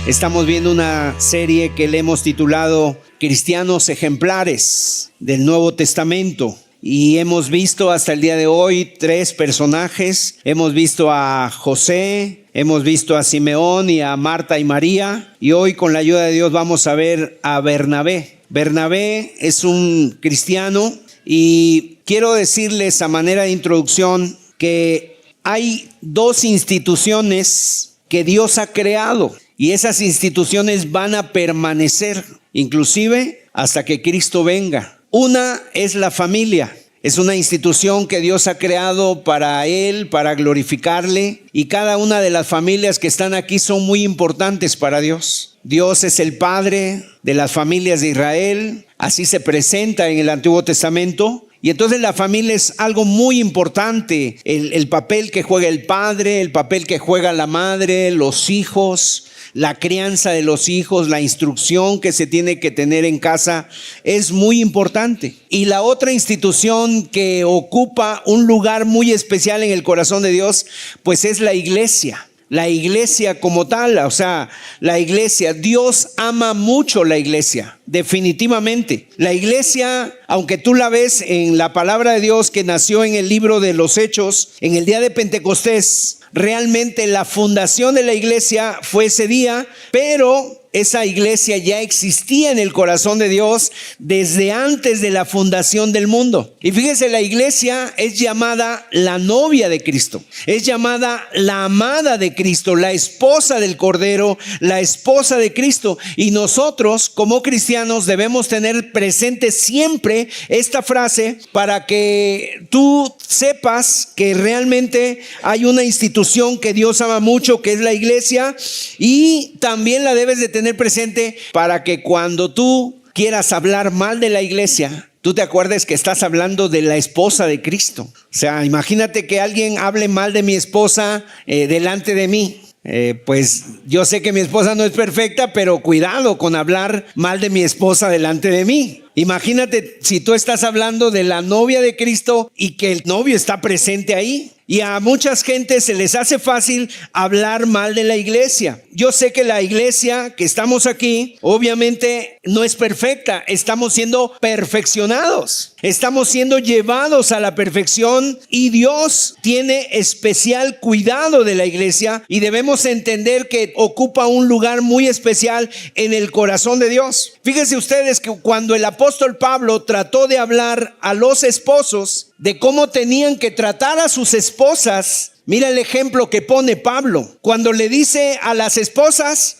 Estamos viendo una serie que le hemos titulado Cristianos Ejemplares del Nuevo Testamento. Y hemos visto hasta el día de hoy 3 personajes. Hemos visto a José, hemos visto a Simeón y a Marta y María. Y hoy, con la ayuda de Dios, vamos a ver a Bernabé. Bernabé es un cristiano y quiero decirles a manera de introducción que hay 2 instituciones que Dios ha creado. Y esas instituciones van a permanecer, inclusive hasta que Cristo venga. Una es la familia. Es una institución que Dios ha creado para Él, para glorificarle. Y cada una de las familias que están aquí son muy importantes para Dios. Dios es el Padre de las familias de Israel. Así se presenta en el Antiguo Testamento. Y entonces la familia es algo muy importante. El papel que juega el padre, el papel que juega la madre, los hijos, la crianza de los hijos, la instrucción que se tiene que tener en casa es muy importante. Y la otra institución que ocupa un lugar muy especial en el corazón de Dios, pues es la iglesia. La iglesia como tal, o sea, la iglesia, Dios ama mucho la iglesia, definitivamente. La iglesia, aunque tú la ves en la palabra de Dios que nació en el libro de los Hechos, en el día de Pentecostés, realmente la fundación de la iglesia fue ese día, pero esa iglesia ya existía en el corazón de Dios desde antes de la fundación del mundo. Y fíjese, la iglesia es llamada la novia de Cristo, es llamada la amada de Cristo, la esposa del Cordero, la esposa de Cristo. Y nosotros como cristianos debemos tener presente siempre esta frase para que tú sepas que realmente hay una institución que Dios ama mucho, que es la iglesia, y también la debes de tener presente para que cuando tú quieras hablar mal de la iglesia, tú te acuerdes que estás hablando de la esposa de Cristo. O sea, imagínate que alguien hable mal de mi esposa delante de mí. Pues yo sé que mi esposa no es perfecta, pero cuidado con hablar mal de mi esposa delante de mí. Imagínate si tú estás hablando de la novia de Cristo y que el novio está presente ahí. Y a muchas gentes se les hace fácil hablar mal de la iglesia. Yo sé que la iglesia que estamos aquí, obviamente no es perfecta. Estamos siendo perfeccionados. Estamos siendo llevados a la perfección y Dios tiene especial cuidado de la iglesia y debemos entender que ocupa un lugar muy especial en el corazón de Dios. Fíjense ustedes que cuando el apóstol Pablo trató de hablar a los esposos de cómo tenían que tratar a sus esposas, mira el ejemplo que pone Pablo. Cuando le dice a las esposas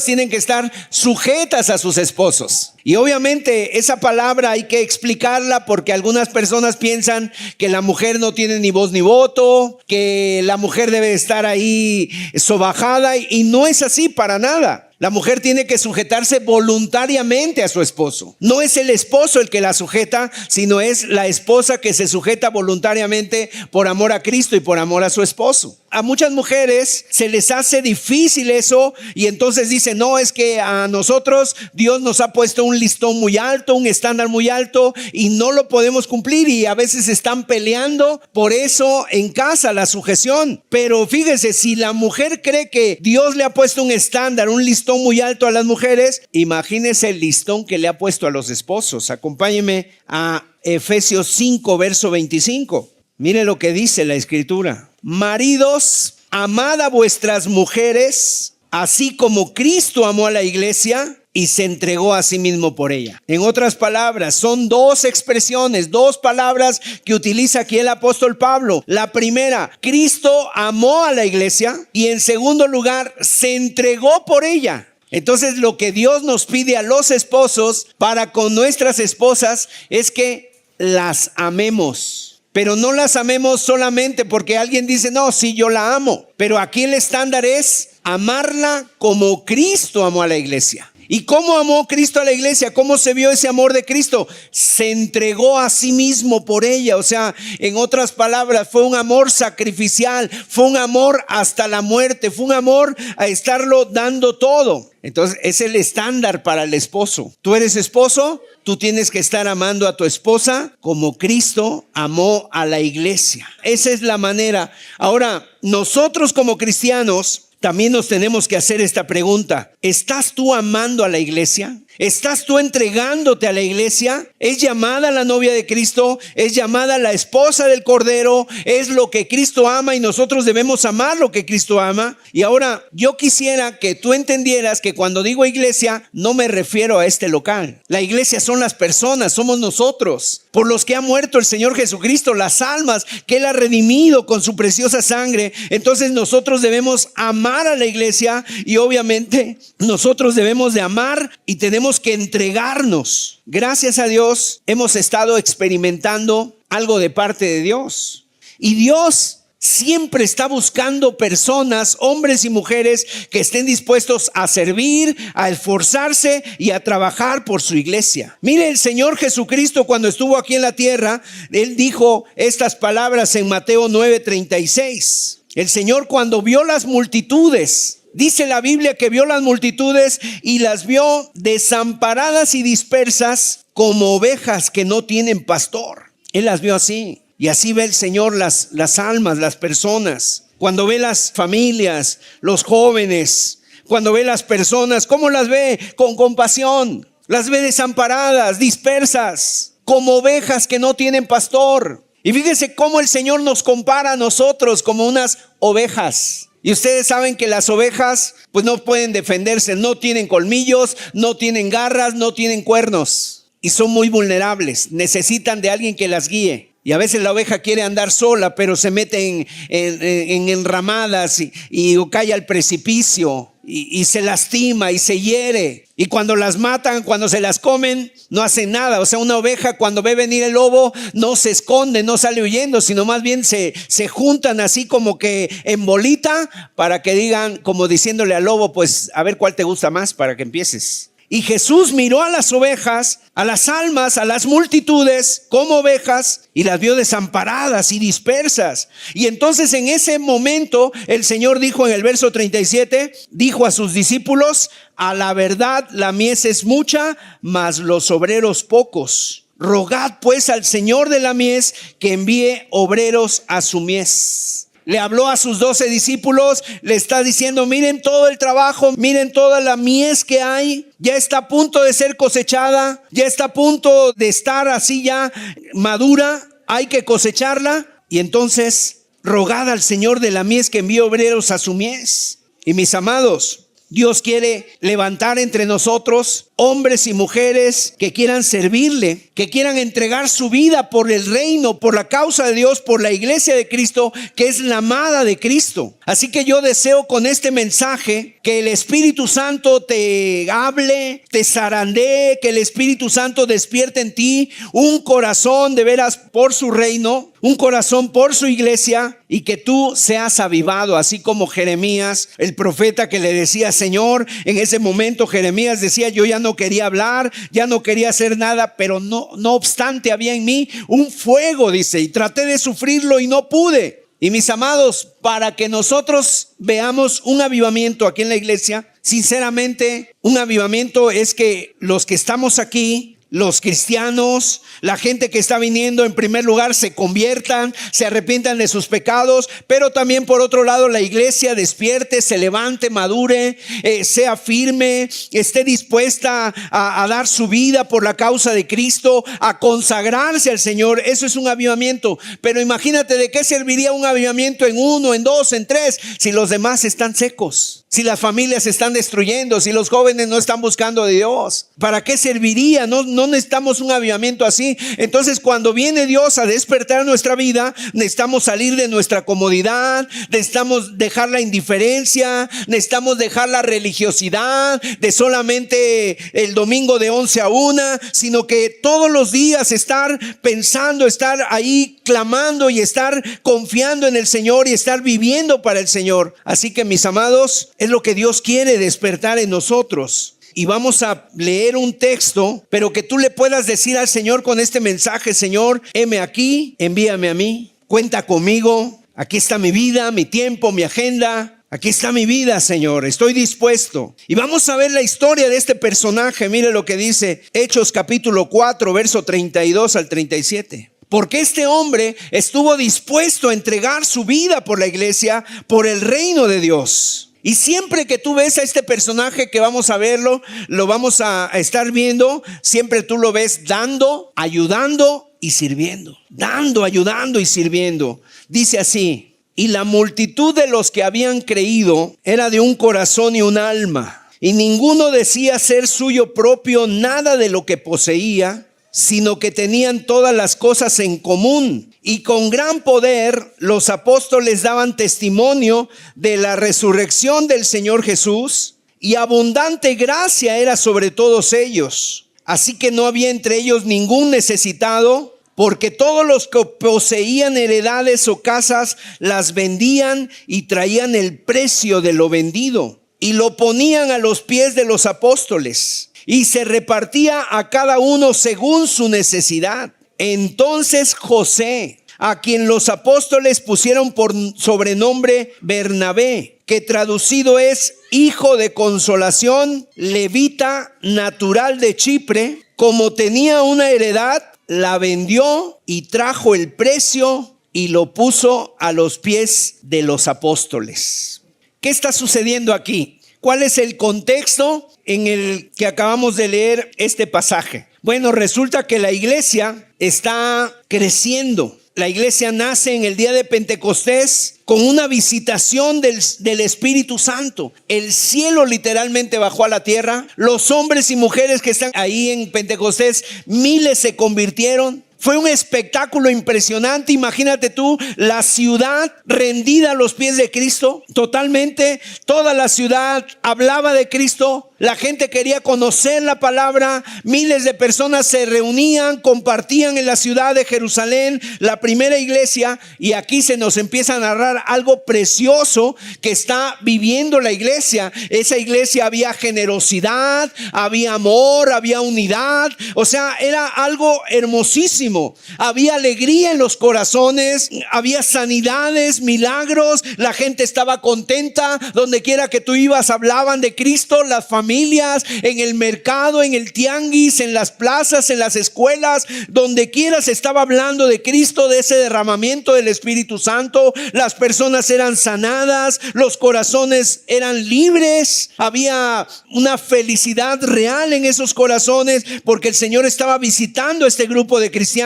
tienen que estar sujetas a sus esposos. Y obviamente esa palabra hay que explicarla porque algunas personas piensan que la mujer no tiene ni voz ni voto, que la mujer debe estar ahí sobajada, y no es así para nada. La mujer tiene que sujetarse voluntariamente a su esposo. No es el esposo el que la sujeta, sino es la esposa que se sujeta voluntariamente por amor a Cristo y por amor a su esposo. A muchas mujeres se les hace difícil eso y entonces dicen, no, es que a nosotros Dios nos ha puesto un listón muy alto, un estándar muy alto y no lo podemos cumplir, y a veces están peleando por eso en casa, la sujeción. Pero fíjese, si la mujer cree que Dios le ha puesto un estándar, un listón muy alto a las mujeres, imagínese el listón que le ha puesto a los esposos. Acompáñeme a Efesios 5, verso 25. Mire lo que dice la escritura. Maridos, amad a vuestras mujeres, así como Cristo amó a la iglesia y se entregó a sí mismo por ella. En otras palabras, son 2 expresiones, 2 palabras que utiliza aquí el apóstol Pablo. La primera, Cristo amó a la iglesia, y en segundo lugar, se entregó por ella. Entonces, lo que Dios nos pide a los esposos para con nuestras esposas es que las amemos. Pero no las amemos solamente porque alguien dice, no, sí, yo la amo. Pero aquí el estándar es amarla como Cristo amó a la iglesia. ¿Y cómo amó Cristo a la iglesia? ¿Cómo se vio ese amor de Cristo? Se entregó a sí mismo por ella. O sea, en otras palabras, fue un amor sacrificial, fue un amor hasta la muerte, fue un amor a estarlo dando todo. Entonces, es el estándar para el esposo. ¿Tú eres esposo? Tú tienes que estar amando a tu esposa como Cristo amó a la iglesia. Esa es la manera. Ahora, nosotros como cristianos también nos tenemos que hacer esta pregunta: ¿estás tú amando a la iglesia? ¿Estás tú entregándote a la iglesia? ¿Es llamada la novia de Cristo? ¿Es llamada la esposa del Cordero? ¿Es lo que Cristo ama y nosotros debemos amar lo que Cristo ama? Y ahora yo quisiera que tú entendieras que cuando digo iglesia no me refiero a este local. La iglesia son las personas, somos nosotros, por los que ha muerto el Señor Jesucristo, las almas que Él ha redimido con su preciosa sangre. Entonces nosotros debemos amar a la iglesia y obviamente nosotros debemos de amar y tenemos que entregarnos. Gracias a Dios hemos estado experimentando algo de parte de Dios. Y Dios siempre está buscando personas, hombres y mujeres, que estén dispuestos a servir, a esforzarse y a trabajar por su iglesia. Mire, el Señor Jesucristo, cuando estuvo aquí en la tierra, Él dijo estas palabras en Mateo 9:36. El Señor, cuando vio las multitudes, dice la Biblia que vio las multitudes y las vio desamparadas y dispersas como ovejas que no tienen pastor. Él las vio así. Y así ve el Señor las almas, las personas. Cuando ve las familias, los jóvenes, cuando ve las personas, ¿cómo las ve? Con compasión. Las ve desamparadas, dispersas, como ovejas que no tienen pastor. Y fíjese cómo el Señor nos compara a nosotros como unas ovejas. Y ustedes saben que las ovejas pues no pueden defenderse, no tienen colmillos, no tienen garras, no tienen cuernos. Y son muy vulnerables, necesitan de alguien que las guíe. Y a veces la oveja quiere andar sola, pero se mete en enramadas y cae al precipicio y se lastima y se hiere. Y cuando las matan, cuando se las comen, no hacen nada. O sea, una oveja cuando ve venir el lobo no se esconde, no sale huyendo, sino más bien se juntan así como que en bolita para que digan, como diciéndole al lobo, pues a ver cuál te gusta más para que empieces. Y Jesús miró a las ovejas, a las almas, a las multitudes como ovejas y las vio desamparadas y dispersas. Y entonces en ese momento el Señor dijo en el verso 37, dijo a sus discípulos: a la verdad la mies es mucha, mas los obreros pocos. Rogad pues al Señor de la mies que envíe obreros a su mies. Le habló a sus 12 discípulos, le está diciendo: miren todo el trabajo, miren toda la mies que hay, ya está a punto de ser cosechada, ya está a punto de estar así ya madura, hay que cosecharla. Y entonces rogad al Señor de la mies que envíe obreros a su mies. Y mis amados, Dios quiere levantar entre nosotros hombres y mujeres que quieran servirle, que quieran entregar su vida por el reino, por la causa de Dios, por la iglesia de Cristo, que es la amada de Cristo. Así que yo deseo con este mensaje que el Espíritu Santo te hable, te zarandee, que el Espíritu Santo despierte en ti un corazón de veras por su reino, un corazón por su iglesia, y que tú seas avivado, así como Jeremías, el profeta, que le decía: Señor, en ese momento Jeremías decía: yo ya no quería hablar, ya no quería hacer nada, pero no obstante había en mí un fuego, dice, y traté de sufrirlo y no pude. Y mis amados, para que nosotros veamos un avivamiento aquí en la iglesia, sinceramente, un avivamiento es que los que estamos aquí, los cristianos, la gente que está viniendo, en primer lugar se conviertan, se arrepientan de sus pecados, pero también por otro lado la iglesia despierte, se levante, madure, sea firme, esté dispuesta a dar su vida por la causa de Cristo, a consagrarse al Señor. Eso es un avivamiento. Pero imagínate, ¿de qué serviría un avivamiento en 1, en 2, en 3 si los demás están secos? Si las familias se están destruyendo, si los jóvenes no están buscando de Dios, ¿para qué serviría? No necesitamos un avivamiento así. Entonces, cuando viene Dios a despertar nuestra vida, necesitamos salir de nuestra comodidad, necesitamos dejar la indiferencia, necesitamos dejar la religiosidad de solamente el domingo de 11 a 1, sino que todos los días estar pensando, estar ahí clamando y estar confiando en el Señor y estar viviendo para el Señor. Así que, mis amados, es lo que Dios quiere despertar en nosotros. Y vamos a leer un texto, pero que tú le puedas decir al Señor con este mensaje: Señor, heme aquí, envíame a mí, cuenta conmigo, aquí está mi vida, mi tiempo, mi agenda, aquí está mi vida, Señor, estoy dispuesto. Y vamos a ver la historia de este personaje. Mire lo que dice Hechos capítulo 4, verso 32 al 37. Porque este hombre estuvo dispuesto a entregar su vida por la iglesia, por el reino de Dios. Y siempre que tú ves a este personaje que vamos a verlo, lo vamos a estar viendo, siempre tú lo ves dando, ayudando y sirviendo. Dando, ayudando y sirviendo. Dice así: y la multitud de los que habían creído era de un corazón y un alma, y ninguno decía ser suyo propio nada de lo que poseía, sino que tenían todas las cosas en común. Y con gran poder los apóstoles daban testimonio de la resurrección del Señor Jesús, y abundante gracia era sobre todos ellos. Así que no había entre ellos ningún necesitado, porque todos los que poseían heredades o casas las vendían y traían el precio de lo vendido y lo ponían a los pies de los apóstoles, y se repartía a cada uno según su necesidad. Entonces José, a quien los apóstoles pusieron por sobrenombre Bernabé, que traducido es hijo de consolación, levita, natural de Chipre, como tenía una heredad, la vendió y trajo el precio y lo puso a los pies de los apóstoles. ¿Qué está sucediendo aquí? ¿Cuál es el contexto en el que acabamos de leer este pasaje? Bueno, resulta que la iglesia está creciendo. La iglesia nace en el día de Pentecostés con una visitación del Espíritu Santo. El cielo literalmente bajó a la tierra. Los hombres y mujeres que están ahí en Pentecostés, miles se convirtieron. Fue un espectáculo impresionante. Imagínate tú, la ciudad rendida a los pies de Cristo. Totalmente, toda la ciudad hablaba de Cristo. La gente quería conocer la palabra. Miles de personas se reunían, compartían en la ciudad de Jerusalén la primera iglesia. Y aquí se nos empieza a narrar algo precioso que está viviendo la iglesia. Esa iglesia había generosidad, había amor, había unidad. O sea, era algo hermosísimo. Había alegría en los corazones, había sanidades, milagros. La gente estaba contenta. Donde quiera que tú ibas hablaban de Cristo. Las familias, en el mercado, en el tianguis, en las plazas, en las escuelas, donde quiera se estaba hablando de Cristo, de ese derramamiento del Espíritu Santo. Las personas eran sanadas, los corazones eran libres. Había una felicidad real en esos corazones porque el Señor estaba visitando a este grupo de cristianos.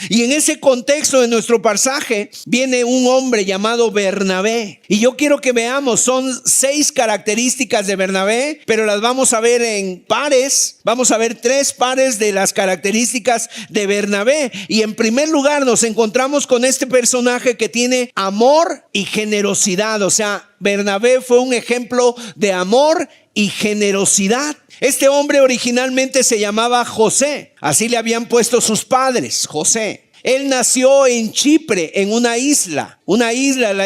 Y en ese contexto de nuestro pasaje viene un hombre llamado Bernabé. Y yo quiero que veamos, son 6 características de Bernabé, pero las vamos a ver en pares. Vamos a ver 3 pares de las características de Bernabé. Y en primer lugar nos encontramos con este personaje que tiene amor y generosidad. O sea, Bernabé fue un ejemplo de amor y generosidad. Este hombre originalmente se llamaba José, así le habían puesto sus padres, José. Él nació en Chipre, en una isla, la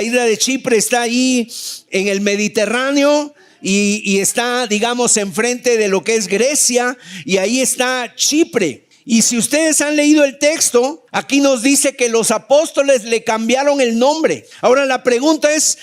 isla de Chipre está ahí en el Mediterráneo y está, digamos, enfrente de lo que es Grecia, y ahí está Chipre. Y si ustedes han leído el texto, aquí nos dice que los apóstoles le cambiaron el nombre. Ahora la pregunta es,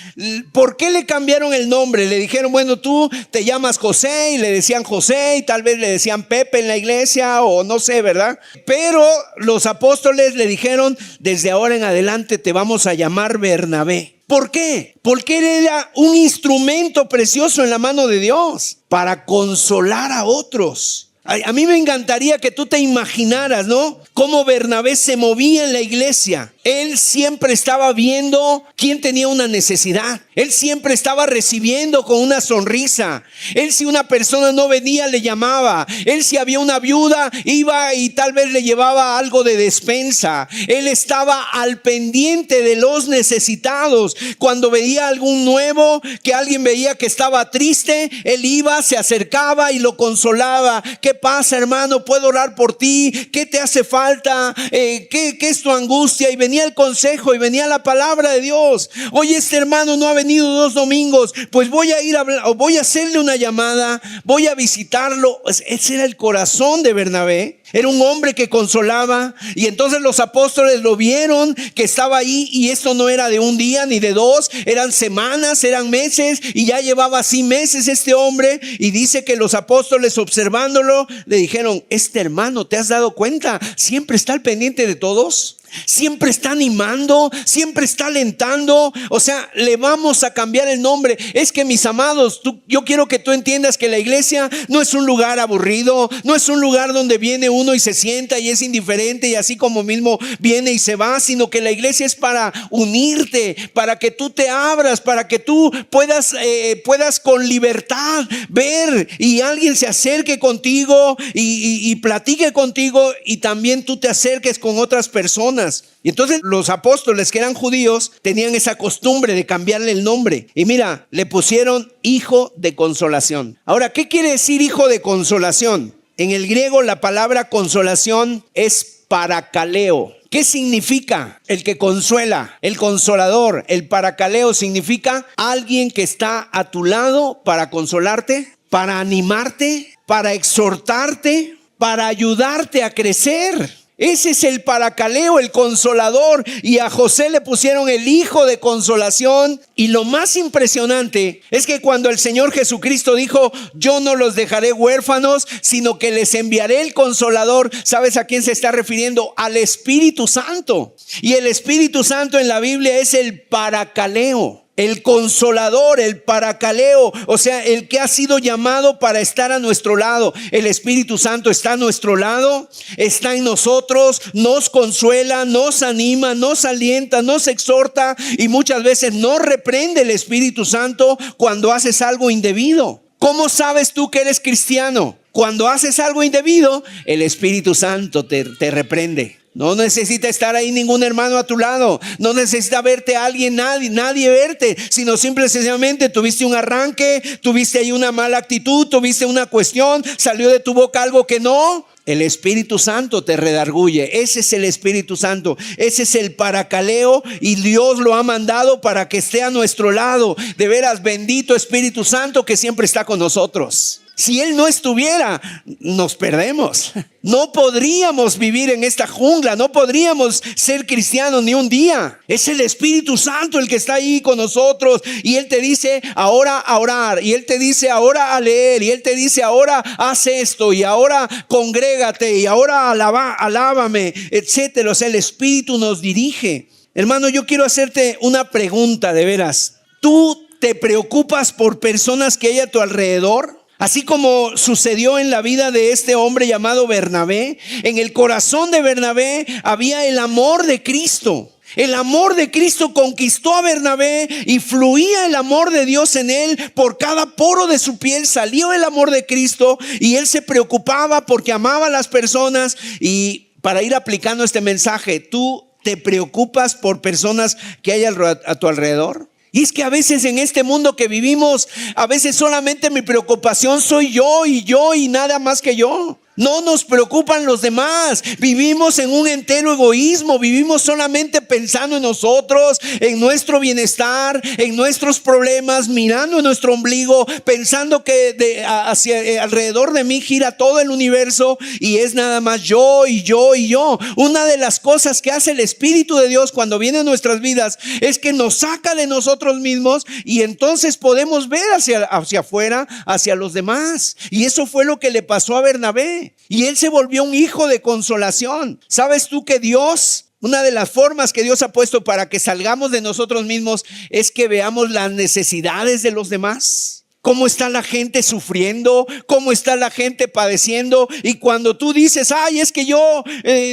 ¿por qué le cambiaron el nombre? Le dijeron, bueno, tú te llamas José, y le decían José, y tal vez le decían Pepe en la iglesia, o no sé, ¿verdad? Pero los apóstoles le dijeron, desde ahora en adelante te vamos a llamar Bernabé. ¿Por qué? Porque él era un instrumento precioso en la mano de Dios para consolar a otros. A mí me encantaría que tú te imaginaras, ¿no? Cómo Bernabé se movía en la iglesia. Él siempre estaba viendo quién tenía una necesidad. Él siempre estaba recibiendo con una sonrisa. Él, si una persona no venía, le llamaba. Él, si había una viuda, iba y tal vez le llevaba algo de despensa. Él estaba al pendiente de los necesitados. Cuando veía algún nuevo, que alguien veía que estaba triste, él iba, se acercaba y lo consolaba. ¿Qué pasa, hermano? ¿Puedo orar por ti? ¿Qué te hace falta? ¿Qué es tu angustia? Y venía el consejo y venía la palabra de Dios. Oye, este hermano no ha venido 2 domingos, pues voy a ir a hablar, o voy a hacerle una llamada, voy a visitarlo. Ese era el corazón de Bernabé. Era un hombre que consolaba. Y entonces los apóstoles lo vieron que estaba ahí, y esto no era de un día ni de 2, eran semanas, eran meses, y ya llevaba así meses este hombre. Y dice que los apóstoles, observándolo, le dijeron, este hermano, ¿te has dado cuenta? Siempre está al pendiente de todos. Siempre está animando, siempre está alentando. O sea, le vamos a cambiar el nombre. Es que, mis amados, yo quiero que tú entiendas que la iglesia no es un lugar aburrido, no es un lugar donde viene uno y se sienta y es indiferente y así como mismo viene y se va, sino que la iglesia es para unirte, para que tú te abras, para que tú puedas con libertad ver y alguien se acerque contigo y platique contigo, y también tú te acerques con otras personas. Y entonces los apóstoles, que eran judíos, tenían esa costumbre de cambiarle el nombre. Y mira, le pusieron hijo de consolación. Ahora, ¿qué quiere decir hijo de consolación? En el griego la palabra consolación es parakaleo. ¿Qué significa el que consuela? El consolador. El parakaleo significa alguien que está a tu lado para consolarte, para animarte, para exhortarte, para ayudarte a crecer. Ese es el parakaleo, el consolador. Y a José le pusieron el hijo de consolación. Y lo más impresionante es que cuando el Señor Jesucristo dijo: yo no los dejaré huérfanos, sino que les enviaré el consolador, ¿sabes a quién se está refiriendo? Al Espíritu Santo. Y el Espíritu Santo en la Biblia es el parakaleo, el consolador, el parakaleo, o sea, el que ha sido llamado para estar a nuestro lado. El Espíritu Santo está a nuestro lado, está en nosotros, nos consuela, nos anima, nos alienta, nos exhorta, y muchas veces nos reprende el Espíritu Santo cuando haces algo indebido. ¿Cómo sabes tú que eres cristiano? Cuando haces algo indebido, el Espíritu Santo te reprende. No necesita estar ahí ningún hermano a tu lado. No necesita verte a alguien, nadie verte, sino simple y sencillamente tuviste un arranque, tuviste ahí una mala actitud, tuviste una cuestión, salió de tu boca algo que no. El Espíritu Santo te redarguye. Ese es el Espíritu Santo. Ese es el parakaleo, y Dios lo ha mandado para que esté a nuestro lado. De veras, bendito Espíritu Santo que siempre está con nosotros. Si Él no estuviera, nos perdemos. No podríamos vivir en esta jungla, no podríamos ser cristianos ni un día. Es el Espíritu Santo el que está ahí con nosotros, y Él te dice ahora a orar, y Él te dice ahora a leer, y Él te dice ahora haz esto, y ahora congrégate, y ahora alábame, etcétera. O sea, el Espíritu nos dirige. Hermano, yo quiero hacerte una pregunta de veras. ¿Tú te preocupas por personas que hay a tu alrededor? Así como sucedió en la vida de este hombre llamado Bernabé. En el corazón de Bernabé había el amor de Cristo. El amor de Cristo conquistó a Bernabé, y fluía el amor de Dios en él. Por cada poro de su piel salió el amor de Cristo, y él se preocupaba porque amaba a las personas. Y para ir aplicando este mensaje, ¿tú te preocupas por personas que hay a tu alrededor? Y es que a veces en este mundo que vivimos, a veces solamente mi preocupación soy yo y nada más que yo. No nos preocupan los demás. Vivimos en un entero egoísmo. Vivimos solamente pensando en nosotros, en nuestro bienestar, en nuestros problemas, mirando en nuestro ombligo, pensando que hacia alrededor de mí gira todo el universo y es nada más yo y yo y yo. Una de las cosas que hace el Espíritu de Dios cuando viene a nuestras vidas es que nos saca de nosotros mismos, y entonces podemos ver hacia afuera, hacia los demás. Y eso fue lo que le pasó a Bernabé. Y él se volvió un hijo de consolación. ¿Sabes tú que Dios, una de las formas que Dios ha puesto para que salgamos de nosotros mismos, es que veamos las necesidades de los demás? ¿Cómo está la gente sufriendo? ¿Cómo está la gente padeciendo? Y cuando tú dices, ay, es que yo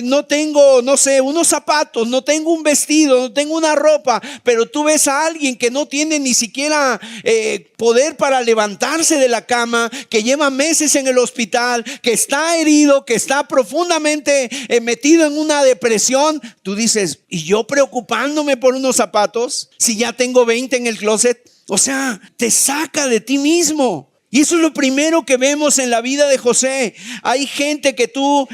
no tengo, no sé, unos zapatos, no tengo un vestido, no tengo una ropa, pero tú ves a alguien que no tiene ni siquiera poder para levantarse de la cama, que lleva meses en el hospital, que está herido, que está profundamente metido en una depresión, tú dices, ¿y yo preocupándome por unos zapatos si ya tengo 20 en el closet? O sea, te saca de ti mismo. Y eso es lo primero que vemos en la vida de José. Hay gente que tú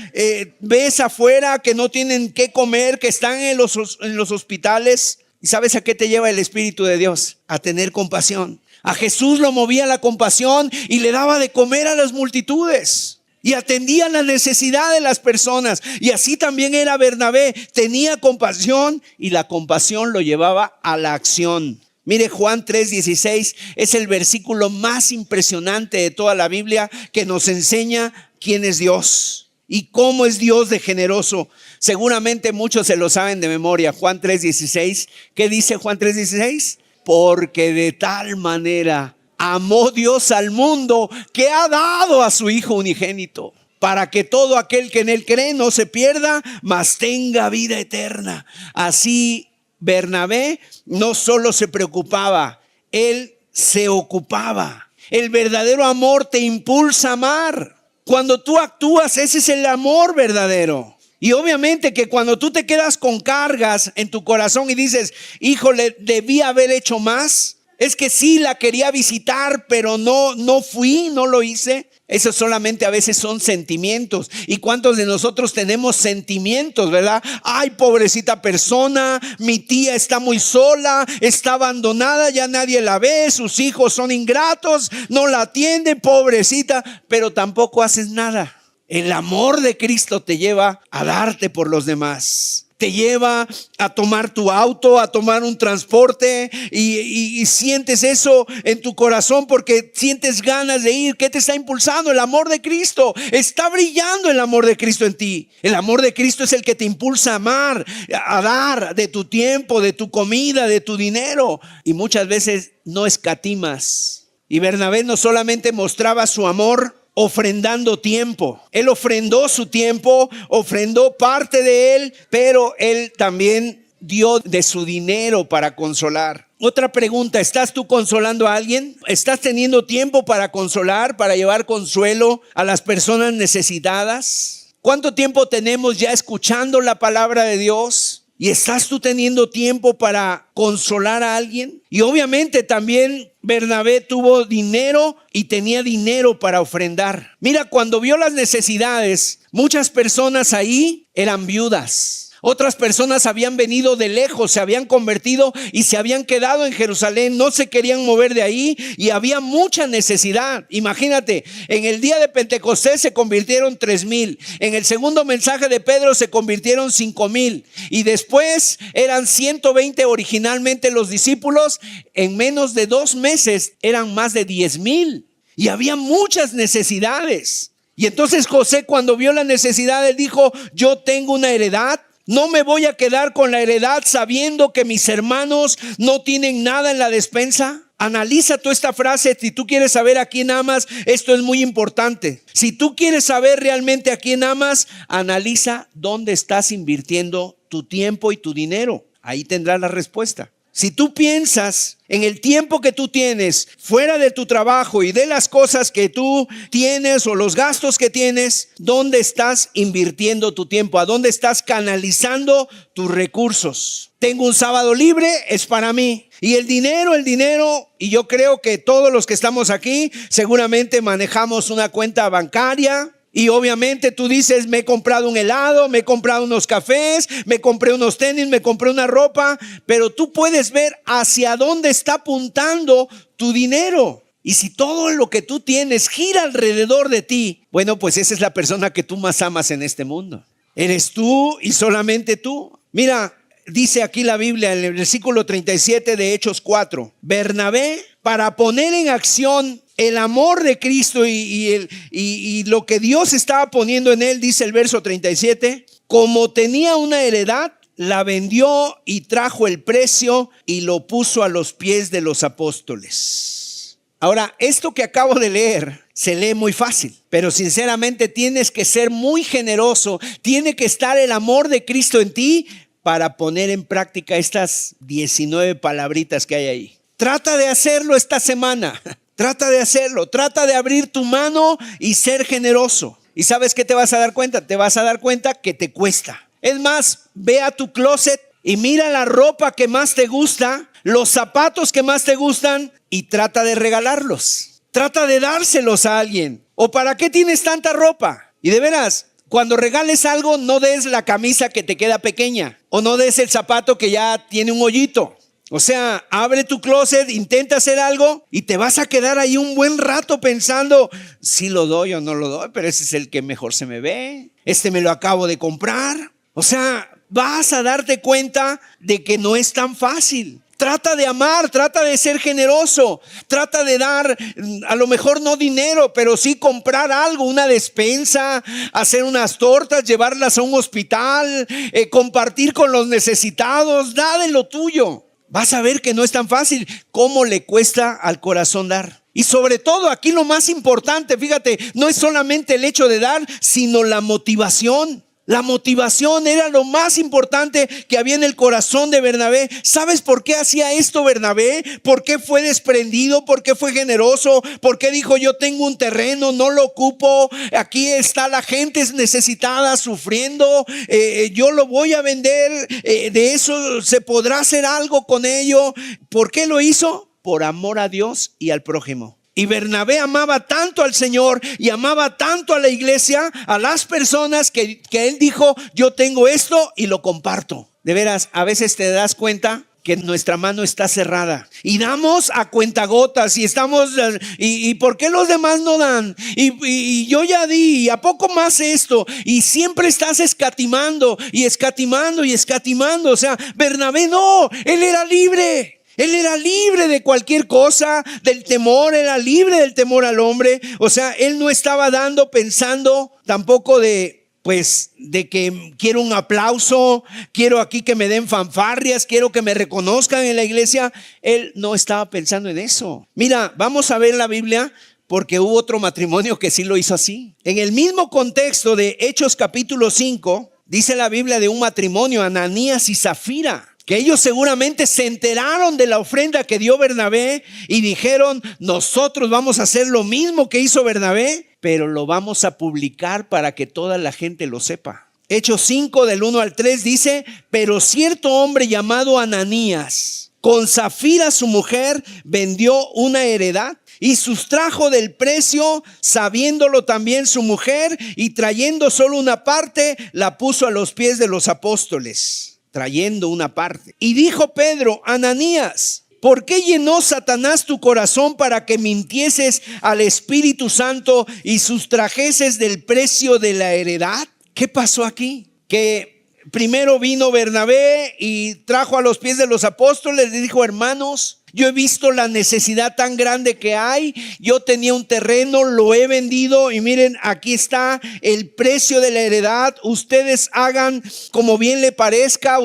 ves afuera que no tienen qué comer, que están en los hospitales. ¿Y sabes a qué te lleva el Espíritu de Dios? A tener compasión. A Jesús lo movía la compasión y le daba de comer a las multitudes. Y atendía la necesidad de las personas. Y así también era Bernabé. Tenía compasión, y la compasión lo llevaba a la acción. Mire, Juan 3:16 es el versículo más impresionante de toda la Biblia, que nos enseña quién es Dios. ¿Y cómo es Dios de generoso? Seguramente muchos se lo saben de memoria. Juan 3:16. ¿Qué dice Juan 3:16? Porque de tal manera amó Dios al mundo que ha dado a su Hijo unigénito, para que todo aquel que en él cree no se pierda, mas tenga vida eterna. Así Bernabé no solo se preocupaba, él se ocupaba. El verdadero amor te impulsa a amar. Cuando tú actúas, ese es el amor verdadero. Y obviamente que cuando tú te quedas con cargas en tu corazón y dices, híjole, debí haber hecho más. Es que sí la quería visitar, pero no fui, no lo hice. Eso solamente a veces son sentimientos. ¿Y cuántos de nosotros tenemos sentimientos, verdad? Ay, pobrecita persona, mi tía está muy sola, está abandonada, ya nadie la ve, sus hijos son ingratos, no la atienden, pobrecita, pero tampoco haces nada. El amor de Cristo te lleva a darte por los demás. Te lleva a tomar tu auto, a tomar un transporte y sientes eso en tu corazón porque sientes ganas de ir. ¿Qué te está impulsando? El amor de Cristo. Está brillando el amor de Cristo en ti. El amor de Cristo es el que te impulsa a amar, a dar de tu tiempo, de tu comida, de tu dinero. Y muchas veces no escatimas. Y Bernabé no solamente mostraba su amor ofrendando tiempo. Él ofrendó su tiempo, ofrendó parte de él, pero él también dio de su dinero para consolar. Otra pregunta, ¿estás tú consolando a alguien? ¿Estás teniendo tiempo para consolar, para llevar consuelo a las personas necesitadas? ¿Cuánto tiempo tenemos ya escuchando la palabra de Dios? ¿Y estás tú teniendo tiempo para consolar a alguien? Y obviamente también Bernabé tuvo dinero y tenía dinero para ofrendar. Mira, cuando vio las necesidades, muchas personas ahí eran viudas. Otras personas habían venido de lejos, se habían convertido y se habían quedado en Jerusalén, no se querían mover de ahí y había mucha necesidad. Imagínate, en el día de Pentecostés se convirtieron 3,000, en el segundo mensaje de Pedro se convirtieron 5,000 y después eran 120 originalmente los discípulos. En menos de 2 meses eran más de 10,000 y había muchas necesidades. Y entonces José, cuando vio la necesidad, él dijo: yo tengo una heredad. No me voy a quedar con la heredad sabiendo que mis hermanos no tienen nada en la despensa. Analiza tú esta frase. Si tú quieres saber a quién amas, esto es muy importante. Si tú quieres saber realmente a quién amas, analiza dónde estás invirtiendo tu tiempo y tu dinero. Ahí tendrás la respuesta. Si tú piensas en el tiempo que tú tienes fuera de tu trabajo y de las cosas que tú tienes o los gastos que tienes, ¿dónde estás invirtiendo tu tiempo? ¿A dónde estás canalizando tus recursos? Tengo un sábado libre, es para mí. Y el dinero, y yo creo que todos los que estamos aquí seguramente manejamos una cuenta bancaria. Y obviamente tú dices: me he comprado un helado, me he comprado unos cafés, me compré unos tenis, me compré una ropa. Pero tú puedes ver hacia dónde está apuntando tu dinero. Y si todo lo que tú tienes gira alrededor de ti, bueno, pues esa es la persona que tú más amas en este mundo. Eres tú y solamente tú. Mira, dice aquí la Biblia en el versículo 37 de Hechos 4. Bernabé, para poner en acción el amor de Cristo y lo que Dios estaba poniendo en él, dice el verso 37, como tenía una heredad, la vendió y trajo el precio y lo puso a los pies de los apóstoles. Ahora, esto que acabo de leer se lee muy fácil, pero sinceramente tienes que ser muy generoso, tiene que estar el amor de Cristo en ti para poner en práctica estas 19 palabritas que hay ahí. Trata de hacerlo esta semana. Trata de hacerlo, trata de abrir tu mano y ser generoso. ¿Y sabes qué te vas a dar cuenta? Te vas a dar cuenta que te cuesta. Es más, ve a tu closet y mira la ropa que más te gusta, los zapatos que más te gustan y trata de regalarlos. Trata de dárselos a alguien. ¿O para qué tienes tanta ropa? Y de veras, cuando regales algo, no des la camisa que te queda pequeña o no des el zapato que ya tiene un hoyito. O sea, abre tu closet, intenta hacer algo y te vas a quedar ahí un buen rato pensando: si lo doy o no lo doy, pero ese es el que mejor se me ve. Este me lo acabo de comprar. O sea, vas a darte cuenta de que no es tan fácil. Trata de amar, trata de ser generoso, trata de dar, a lo mejor no dinero, pero sí comprar algo, una despensa, hacer unas tortas, llevarlas a un hospital, compartir con los necesitados. Da de lo tuyo. Vas a ver que no es tan fácil. ¿Cómo le cuesta al corazón dar? Y sobre todo aquí lo más importante, fíjate, no es solamente el hecho de dar, sino la motivación. La motivación era lo más importante que había en el corazón de Bernabé. ¿Sabes por qué hacía esto Bernabé? ¿Por qué fue desprendido? ¿Por qué fue generoso? ¿Por qué dijo yo tengo un terreno, no lo ocupo? Aquí está la gente necesitada, sufriendo. Yo lo voy a vender. De eso se podrá hacer algo con ello. ¿Por qué lo hizo? Por amor a Dios y al prójimo. Y Bernabé amaba tanto al Señor y amaba tanto a la iglesia, a las personas, que él dijo, yo tengo esto y lo comparto. De veras, a veces te das cuenta que nuestra mano está cerrada y damos a cuentagotas y estamos, y ¿por qué los demás no dan? Y yo ya di, ¿a poco más esto? Y siempre estás escatimando y escatimando y escatimando. O sea, Bernabé no, él era libre. Él era libre de cualquier cosa, del temor, era libre del temor al hombre. O sea, él no estaba dando pensando tampoco de que quiero un aplauso, quiero aquí que me den fanfarrias, quiero que me reconozcan en la iglesia. Él no estaba pensando en eso. Mira, vamos a ver la Biblia, porque hubo otro matrimonio que sí lo hizo así. En el mismo contexto de Hechos capítulo 5, dice la Biblia de un matrimonio, Ananías y Zafira, que ellos seguramente se enteraron de la ofrenda que dio Bernabé y dijeron, nosotros vamos a hacer lo mismo que hizo Bernabé, pero lo vamos a publicar para que toda la gente lo sepa. Hechos 5 del 1 al 3 dice, pero cierto hombre llamado Ananías, con Zafira su mujer, vendió una heredad y sustrajo del precio, sabiéndolo también su mujer, y trayendo solo una parte, la puso a los pies de los apóstoles. Trayendo una parte. Y dijo Pedro, Ananías, ¿por qué llenó Satanás tu corazón para que mintieses al Espíritu Santo y sustrajeses del precio de la heredad? ¿Qué pasó aquí? Que primero vino Bernabé y trajo a los pies de los apóstoles, le dijo, hermanos, yo he visto la necesidad tan grande que hay. Yo tenía un terreno, lo he vendido y miren, aquí está el precio de la heredad. Ustedes hagan como bien le parezca.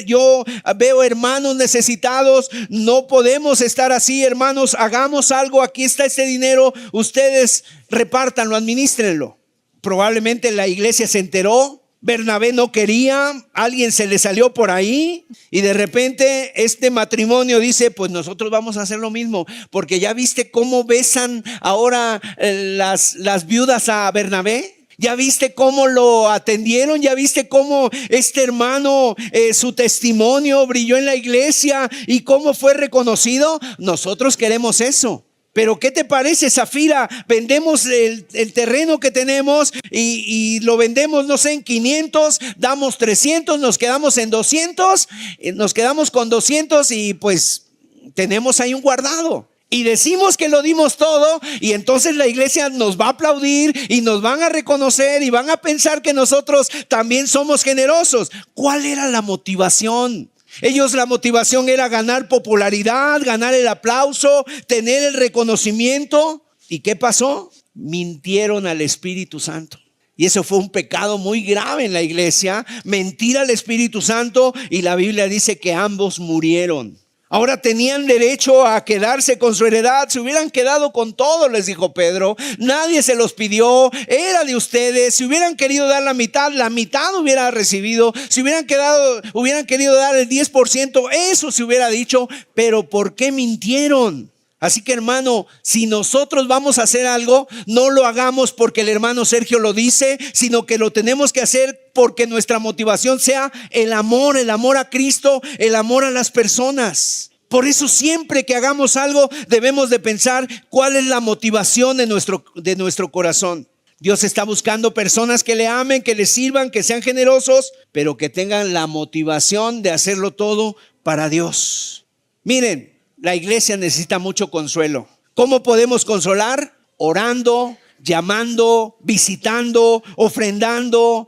Yo veo hermanos necesitados. No podemos estar así, hermanos. Hagamos algo. Aquí está este dinero. Ustedes repártanlo, administrenlo. Probablemente la iglesia se enteró. Bernabé no quería, alguien se le salió por ahí y de repente este matrimonio dice, pues nosotros vamos a hacer lo mismo, porque ya viste cómo besan ahora las viudas a Bernabé. ¿Ya viste cómo lo atendieron? ¿Ya viste cómo este hermano, su testimonio brilló en la iglesia y cómo fue reconocido? Nosotros queremos eso. Pero ¿qué te parece, Zafira? Vendemos el terreno que tenemos y lo vendemos, no sé, en 500, damos 300, nos quedamos en 200, nos quedamos con 200 y pues tenemos ahí un guardado. Y decimos que lo dimos todo y entonces la iglesia nos va a aplaudir y nos van a reconocer y van a pensar que nosotros también somos generosos. ¿Cuál era la motivación? Ellos, la motivación era ganar popularidad, ganar el aplauso, tener el reconocimiento. ¿Y qué pasó? Mintieron al Espíritu Santo. Y eso fue un pecado muy grave en la iglesia, mentir al Espíritu Santo, y la Biblia dice que ambos murieron. Ahora tenían derecho a quedarse con su heredad. Se hubieran quedado con todo, les dijo Pedro. Nadie se los pidió, era de ustedes. Si hubieran querido dar la mitad hubiera recibido. Si hubieran querido dar el 10%, eso se hubiera dicho. Pero ¿por qué mintieron? Así que, hermano, si nosotros vamos a hacer algo, no lo hagamos porque el hermano Sergio lo dice, sino que lo tenemos que hacer porque nuestra motivación sea el amor a Cristo, el amor a las personas. Por eso siempre que hagamos algo debemos de pensar cuál es la motivación de nuestro corazón. Dios está buscando personas que le amen, que le sirvan, que sean generosos, pero que tengan la motivación de hacerlo todo para Dios. Miren, la iglesia necesita mucho consuelo. ¿Cómo podemos consolar? Orando, llamando, visitando, ofrendando.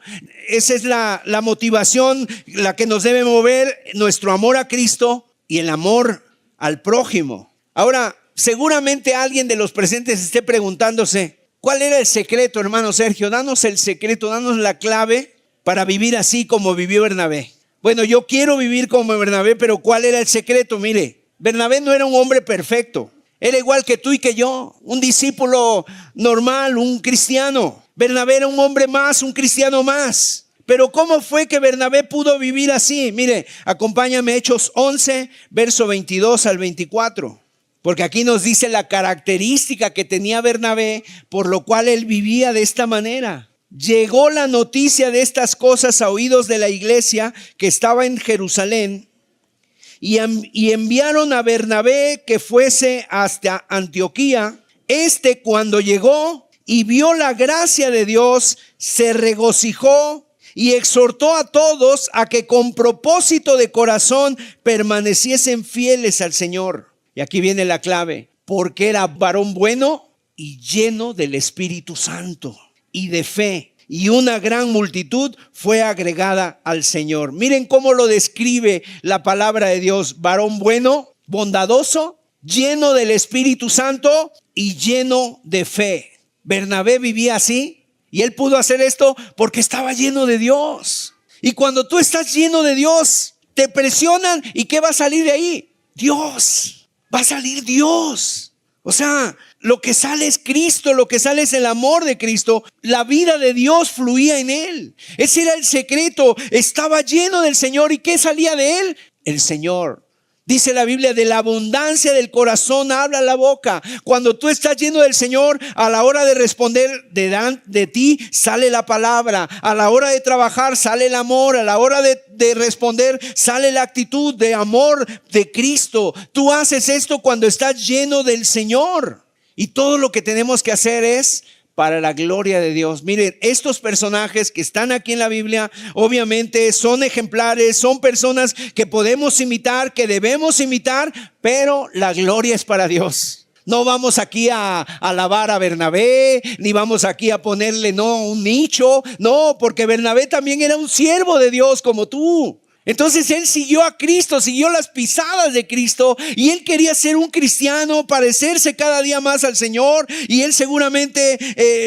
Esa es la motivación, la que nos debe mover, nuestro amor a Cristo. y el amor al prójimo. Ahora, seguramente alguien de los presentes esté preguntándose, ¿cuál era el secreto, hermano Sergio? Danos el secreto, danos la clave para vivir así como vivió Bernabé. Bueno, yo quiero vivir como Bernabé, pero ¿cuál era el secreto? Mire, Bernabé no era un hombre perfecto. Era igual que tú y que yo, un discípulo normal, un cristiano. Bernabé era un hombre más, un cristiano más. Pero ¿cómo fue que Bernabé pudo vivir así? Mire, acompáñame, Hechos 11, verso 22 al 24. Porque aquí nos dice la característica que tenía Bernabé, por lo cual él vivía de esta manera. Llegó la noticia de estas cosas a oídos de la iglesia que estaba en Jerusalén y enviaron a Bernabé que fuese hasta Antioquía. Cuando llegó y vio la gracia de Dios, se regocijó y exhortó a todos a que con propósito de corazón permaneciesen fieles al Señor. Y aquí viene la clave, porque era varón bueno y lleno del Espíritu Santo y de fe, y una gran multitud fue agregada al Señor. Miren cómo lo describe la palabra de Dios: varón bueno, bondadoso, lleno del Espíritu Santo y lleno de fe. Bernabé vivía así, y él pudo hacer esto porque estaba lleno de Dios. Y cuando tú estás lleno de Dios, te presionan, ¿y qué va a salir de ahí? Dios, va a salir Dios. O sea, lo que sale es Cristo, lo que sale es el amor de Cristo. La vida de Dios fluía en él. Ese era el secreto. Estaba lleno del Señor. ¿Y qué salía de él? El Señor. Dice la Biblia, de la abundancia del corazón habla la boca. Cuando tú estás lleno del Señor, a la hora de responder de ti sale la palabra. A la hora de trabajar sale el amor. A la hora de responder sale la actitud de amor de Cristo. Tú haces esto cuando estás lleno del Señor. Y todo lo que tenemos que hacer es para la gloria de Dios. Miren, estos personajes que están aquí en la Biblia, obviamente son ejemplares, son personas que podemos imitar, que debemos imitar, pero la gloria es para Dios. No vamos aquí a alabar a Bernabé, ni vamos aquí a ponerle un nicho, no, porque Bernabé también era un siervo de Dios como tú. Entonces él siguió a Cristo, siguió las pisadas de Cristo, y él quería ser un cristiano, parecerse cada día más al Señor. Y él seguramente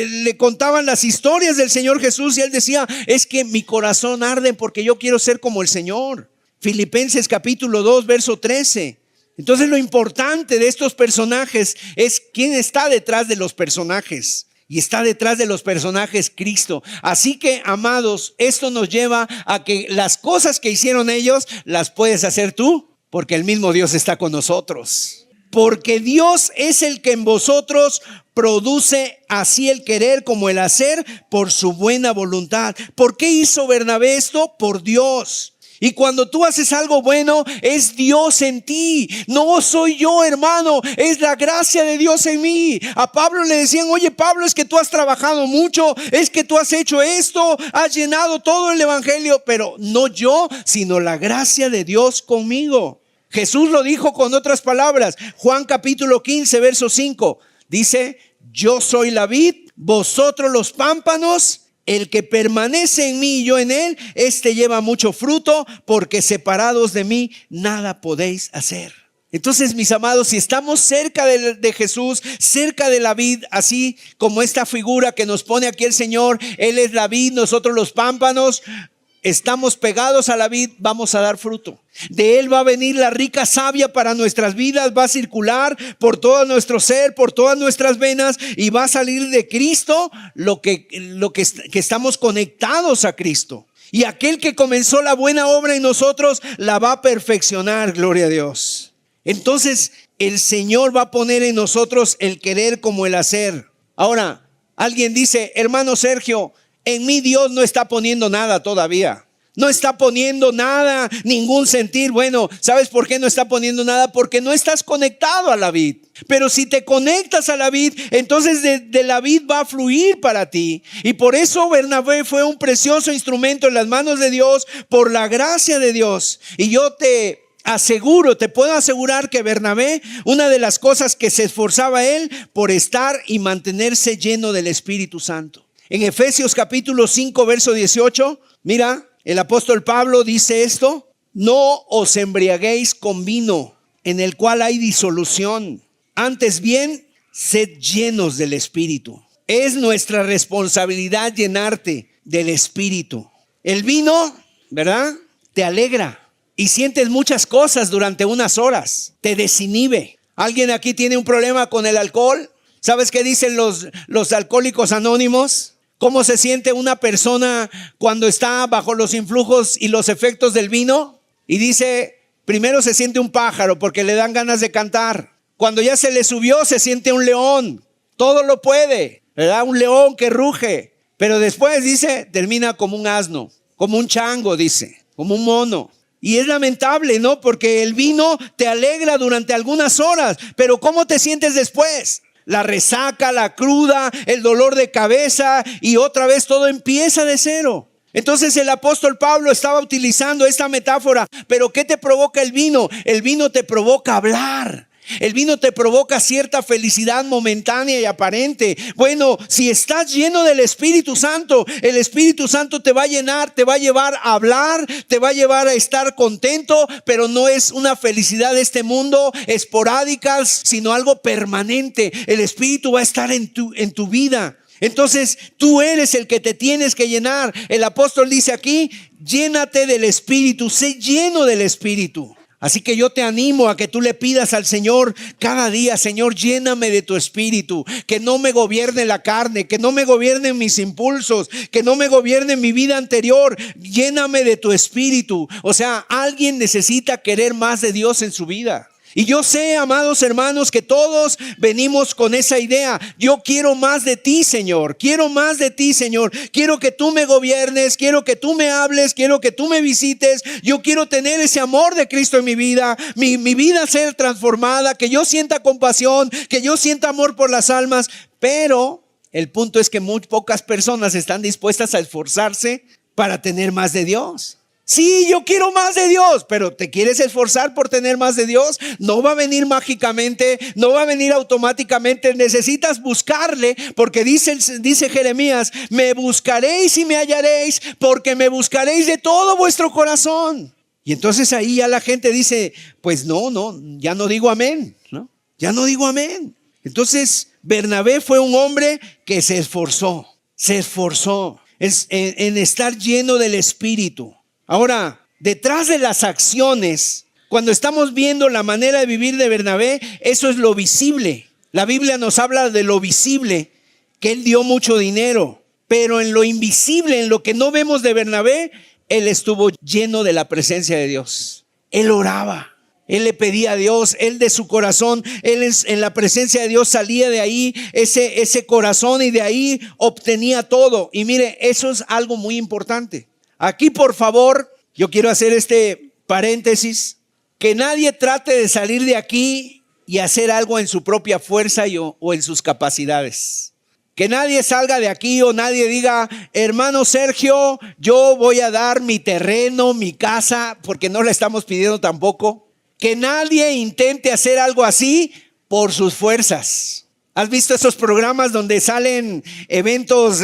le contaban las historias del Señor Jesús, y él decía, es que mi corazón arde porque yo quiero ser como el Señor. Filipenses capítulo 2, verso 13. Entonces lo importante de estos personajes es quién está detrás de los personajes. Y está detrás de los personajes Cristo. Así que, amados, esto nos lleva a que las cosas que hicieron ellos las puedes hacer tú, porque el mismo Dios está con nosotros. Porque Dios es el que en vosotros produce así el querer como el hacer por su buena voluntad. ¿Por qué hizo Bernabé esto? Por Dios. Y cuando tú haces algo bueno, es Dios en ti. No soy yo, hermano, es la gracia de Dios en mí. A Pablo le decían, oye Pablo, es que tú has trabajado mucho, es que tú has hecho esto, has llenado todo el evangelio, pero no yo, sino la gracia de Dios conmigo. Jesús lo dijo con otras palabras. Juan capítulo 15, verso 5, dice, yo soy la vid, vosotros los pámpanos. El que permanece en mí y yo en él, este lleva mucho fruto, porque separados de mí nada podéis hacer. Entonces, mis amados, si estamos cerca de Jesús, cerca de la vid, así como esta figura que nos pone aquí el Señor, Él es la vid, nosotros los pámpanos, estamos pegados a la vid, vamos a dar fruto. De Él va a venir la rica savia para nuestras vidas, va a circular por todo nuestro ser, por todas nuestras venas, y va a salir de Cristo lo que estamos conectados a Cristo. Y aquel que comenzó la buena obra en nosotros la va a perfeccionar, gloria a Dios. Entonces el Señor va a poner en nosotros el querer como el hacer. Ahora, alguien dice, hermano Sergio, en mí Dios no está poniendo nada todavía. No está poniendo nada, ningún sentir. Bueno, ¿sabes por qué no está poniendo nada? Porque no estás conectado a la vid. Pero si te conectas a la vid, entonces de la vid va a fluir para ti. Y por eso Bernabé fue un precioso instrumento en las manos de Dios, por la gracia de Dios. Y yo te puedo asegurar que Bernabé, una de las cosas que se esforzaba él por estar y mantenerse lleno del Espíritu Santo. En Efesios capítulo 5, verso 18, mira, el apóstol Pablo dice esto: no os embriaguéis con vino, en el cual hay disolución. Antes bien, sed llenos del Espíritu. Es nuestra responsabilidad llenarte del Espíritu. El vino, ¿verdad?, te alegra y sientes muchas cosas durante unas horas. Te desinhibe. ¿Alguien aquí tiene un problema con el alcohol? ¿Sabes qué dicen los alcohólicos anónimos? ¿Cómo se siente una persona cuando está bajo los influjos y los efectos del vino? Y dice, primero se siente un pájaro porque le dan ganas de cantar. Cuando ya se le subió, se siente un león. Todo lo puede, ¿verdad? Un león que ruge. Pero después, dice, termina como un asno, como un chango, dice, como un mono. Y es lamentable, ¿no? Porque el vino te alegra durante algunas horas, pero ¿cómo te sientes después? La resaca, la cruda, el dolor de cabeza y otra vez todo empieza de cero. Entonces el apóstol Pablo estaba utilizando esta metáfora. ¿Pero qué te provoca el vino? El vino te provoca hablar. El vino te provoca cierta felicidad momentánea y aparente. Bueno, si estás lleno del Espíritu Santo, el Espíritu Santo te va a llenar, te va a llevar a hablar, te va a llevar a estar contento, pero no es una felicidad de este mundo esporádica, sino algo permanente. El Espíritu va a estar en tu vida. Entonces tú eres el que te tienes que llenar. El apóstol dice aquí, llénate del Espíritu, sé lleno del Espíritu. Así que yo te animo a que tú le pidas al Señor cada día: Señor, lléname de tu Espíritu, que no me gobierne la carne, que no me gobiernen mis impulsos, que no me gobierne mi vida anterior. Lléname de tu Espíritu. O sea, alguien necesita querer más de Dios en su vida. Y yo sé, amados hermanos, que todos venimos con esa idea. Yo quiero más de ti, Señor. Quiero más de ti, Señor. Quiero que tú me gobiernes. Quiero que tú me hables. Quiero que tú me visites. Yo quiero tener ese amor de Cristo en mi vida. Mi vida ser transformada. Que yo sienta compasión. Que yo sienta amor por las almas. Pero el punto es que muy pocas personas están dispuestas a esforzarse para tener más de Dios. Sí, yo quiero más de Dios, pero ¿te quieres esforzar por tener más de Dios? No va a venir mágicamente, no va a venir automáticamente. Necesitas buscarle, porque dice Jeremías, me buscaréis y me hallaréis, porque me buscaréis de todo vuestro corazón. Y entonces ahí ya la gente dice, pues no, ya no digo amén, ¿no? Ya no digo amén. Entonces Bernabé fue un hombre que se esforzó en estar lleno del Espíritu. Ahora, detrás de las acciones, cuando estamos viendo la manera de vivir de Bernabé, eso es lo visible. La Biblia nos habla de lo visible, que él dio mucho dinero, pero en lo invisible, en lo que no vemos de Bernabé, él estuvo lleno de la presencia de Dios. Él oraba, él le pedía a Dios, él de su corazón, él en la presencia de Dios salía de ahí ese corazón y de ahí obtenía todo. Y mire, eso es algo muy importante. Aquí, por favor, yo quiero hacer este paréntesis, que nadie trate de salir de aquí y hacer algo en su propia fuerza o en sus capacidades. Que nadie salga de aquí o nadie diga, hermano Sergio, yo voy a dar mi terreno, mi casa, porque no le estamos pidiendo tampoco. Que nadie intente hacer algo así por sus fuerzas. ¿Has visto esos programas donde salen eventos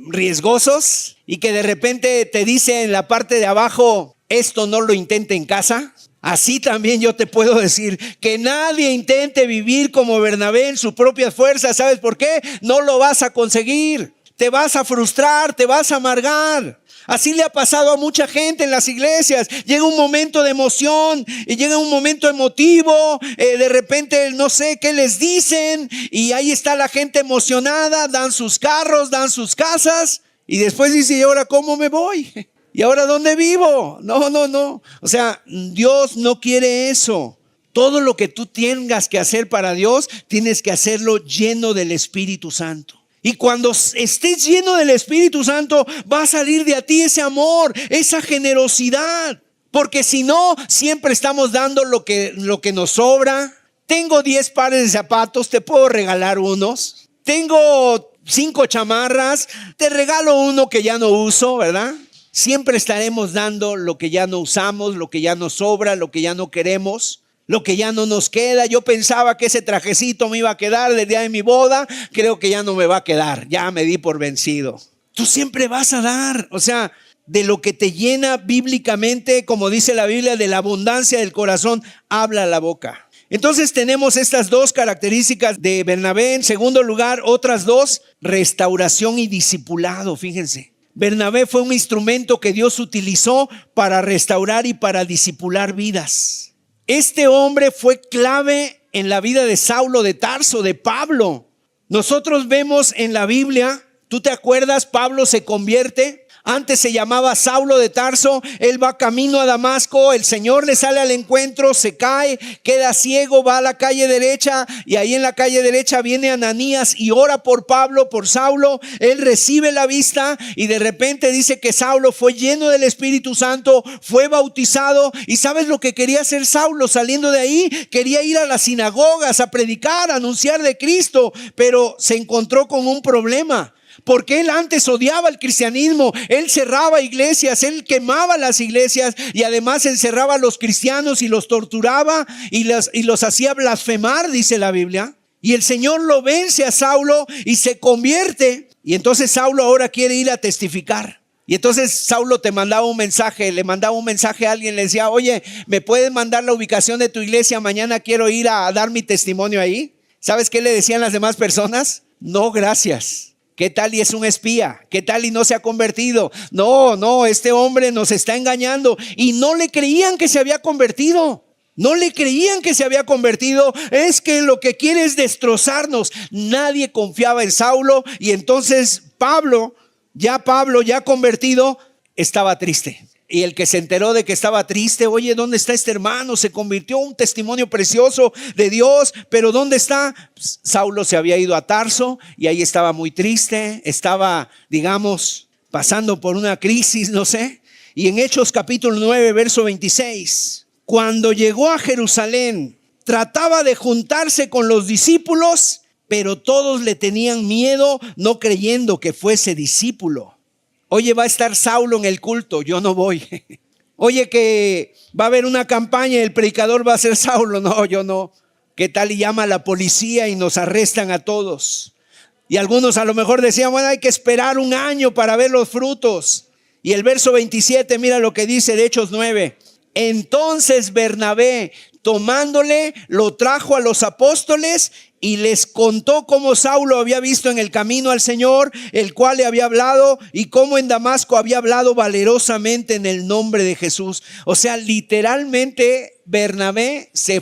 riesgosos y que de repente te dice en la parte de abajo, esto no lo intente en casa? Así también yo te puedo decir que nadie intente vivir como Bernabé en su propia fuerza. ¿Sabes por qué? No lo vas a conseguir. Te vas a frustrar, te vas a amargar. Así le ha pasado a mucha gente en las iglesias. Llega un momento de emoción y llega un momento emotivo. De repente no sé qué les dicen y ahí está la gente emocionada. Dan sus carros, dan sus casas y después dice, ¿y ahora cómo me voy? ¿Y ahora dónde vivo? No. O sea, Dios no quiere eso. Todo lo que tú tengas que hacer para Dios, tienes que hacerlo lleno del Espíritu Santo. Y cuando estés lleno del Espíritu Santo, va a salir de ti ese amor, esa generosidad. Porque si no, siempre estamos dando lo que nos sobra. Tengo 10 pares de zapatos, te puedo regalar unos. Tengo 5 chamarras, te regalo uno que ya no uso, ¿verdad? Siempre estaremos dando lo que ya no usamos, lo que ya nos sobra, lo que ya no queremos. Lo que ya no nos queda. Yo pensaba que ese trajecito me iba a quedar del día de mi boda. Creo que ya no me va a quedar. Ya me di por vencido. Tú siempre vas a dar. O sea, de lo que te llena bíblicamente, como dice la Biblia, de la abundancia del corazón, habla la boca. Entonces tenemos estas dos características de Bernabé. En segundo lugar, otras dos, restauración y discipulado. Fíjense, Bernabé fue un instrumento que Dios utilizó para restaurar y para discipular vidas. Este hombre fue clave en la vida de Saulo de Tarso, de Pablo. Nosotros vemos en la Biblia, ¿tú te acuerdas? Pablo se convierte. Antes se llamaba Saulo de Tarso, él va camino a Damasco, el Señor le sale al encuentro, se cae, queda ciego, va a la calle derecha y ahí en la calle derecha viene Ananías y ora por Pablo, por Saulo. Él recibe la vista y de repente dice que Saulo fue lleno del Espíritu Santo, fue bautizado. ¿Y sabes lo que quería hacer Saulo saliendo de ahí? Quería ir a las sinagogas a predicar, a anunciar de Cristo, pero se encontró con un problema. Porque él antes odiaba el cristianismo, él cerraba iglesias, él quemaba las iglesias y además encerraba a los cristianos y los torturaba y los hacía blasfemar, dice la Biblia. Y el Señor lo vence a Saulo y se convierte. Y entonces Saulo ahora quiere ir a testificar. Y entonces Saulo le mandaba un mensaje a alguien, le decía: oye, ¿me puedes mandar la ubicación de tu iglesia? Mañana quiero ir a dar mi testimonio ahí. ¿Sabes qué le decían las demás personas? No, gracias. ¿Qué tal y es un espía? ¿Qué tal y no se ha convertido? No, este hombre nos está engañando. Y no le creían que se había convertido. No le creían que se había convertido. Es que lo que quiere es destrozarnos. Nadie confiaba en Saulo. Y entonces Pablo ya convertido, estaba triste. Y el que se enteró de que estaba triste: oye, ¿dónde está este hermano? Se convirtió, un testimonio precioso de Dios, pero ¿dónde está? Pues, Saulo se había ido a Tarso y ahí estaba muy triste, estaba, digamos, pasando por una crisis, no sé. Y en Hechos capítulo 9, verso 26, cuando llegó a Jerusalén, trataba de juntarse con los discípulos, pero todos le tenían miedo, no creyendo que fuese discípulo. Oye, va a estar Saulo en el culto, yo no voy. Oye, que va a haber una campaña y el predicador va a ser Saulo, no, yo no. ¿Qué tal y llama a la policía y nos arrestan a todos? Y algunos a lo mejor decían: bueno, hay que esperar un año para ver los frutos. Y el verso 27, mira lo que dice de Hechos 9. Entonces Bernabé, tomándole, lo trajo a los apóstoles y les contó cómo Saulo había visto en el camino al Señor, el cual le había hablado, y cómo en Damasco había hablado valerosamente en el nombre de Jesús. O sea, literalmente Bernabé se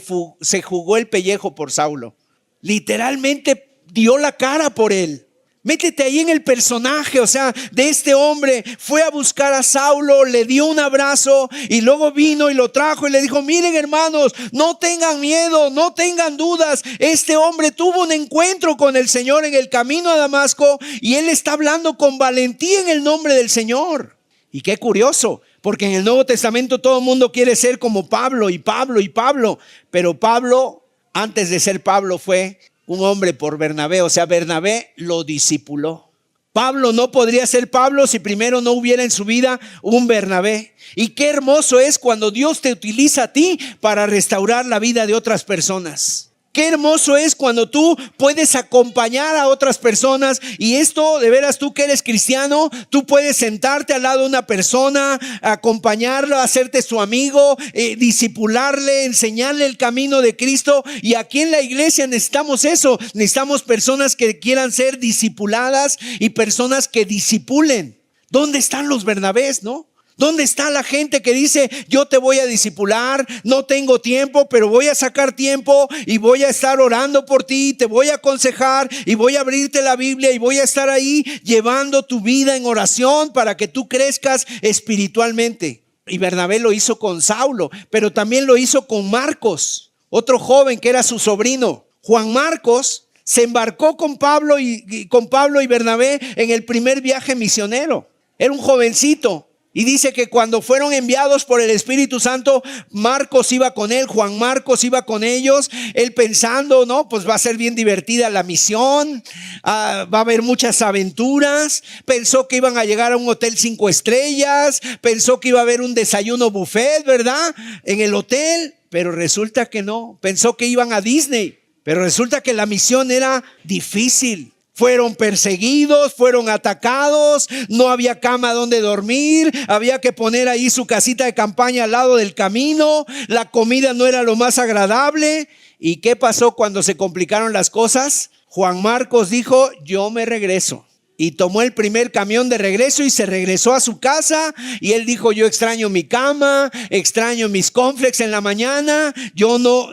jugó el pellejo por Saulo. Literalmente dio la cara por él. Métete ahí en el personaje, o sea, de este hombre. Fue a buscar a Saulo, le dio un abrazo y luego vino y lo trajo y le dijo: miren, hermanos, no tengan miedo, no tengan dudas. Este hombre tuvo un encuentro con el Señor en el camino a Damasco y él está hablando con valentía en el nombre del Señor. Y qué curioso, porque en el Nuevo Testamento todo el mundo quiere ser como Pablo y Pablo y Pablo. Pero Pablo, antes de ser Pablo, fue un hombre por Bernabé. O sea, Bernabé lo discipuló. Pablo no podría ser Pablo si primero no hubiera en su vida un Bernabé. Y qué hermoso es cuando Dios te utiliza a ti para restaurar la vida de otras personas. Qué hermoso es cuando tú puedes acompañar a otras personas. Y esto, de veras, tú que eres cristiano, tú puedes sentarte al lado de una persona, acompañarlo, hacerte su amigo, discipularle, enseñarle el camino de Cristo. Y aquí en la iglesia necesitamos eso. Necesitamos personas que quieran ser discipuladas y personas que discipulen. ¿Dónde están los Bernabés, no? ¿Dónde está la gente que dice: yo te voy a discipular, no tengo tiempo, pero voy a sacar tiempo y voy a estar orando por ti, te voy a aconsejar y voy a abrirte la Biblia y voy a estar ahí llevando tu vida en oración para que tú crezcas espiritualmente? Y Bernabé lo hizo con Saulo, pero también lo hizo con Marcos, otro joven que era su sobrino. Juan Marcos se embarcó con Pablo y Bernabé en el primer viaje misionero. Era un jovencito. Y dice que cuando fueron enviados por el Espíritu Santo, Marcos iba con él, Juan Marcos iba con ellos, él pensando, no, pues va a ser bien divertida la misión, va a haber muchas aventuras. Pensó que iban a llegar a un hotel 5 estrellas, pensó que iba a haber un desayuno buffet, ¿verdad? En el hotel, pero resulta que no. Pensó que iban a Disney, pero resulta que la misión era difícil. Fueron perseguidos, fueron atacados, no había cama donde dormir, había que poner ahí su casita de campaña al lado del camino, la comida no era lo más agradable. ¿Y qué pasó cuando se complicaron las cosas? Juan Marcos dijo, yo me regreso. Y tomó el primer camión de regreso y se regresó a su casa. Y él dijo, yo extraño mi cama, extraño mis cornflakes en la mañana,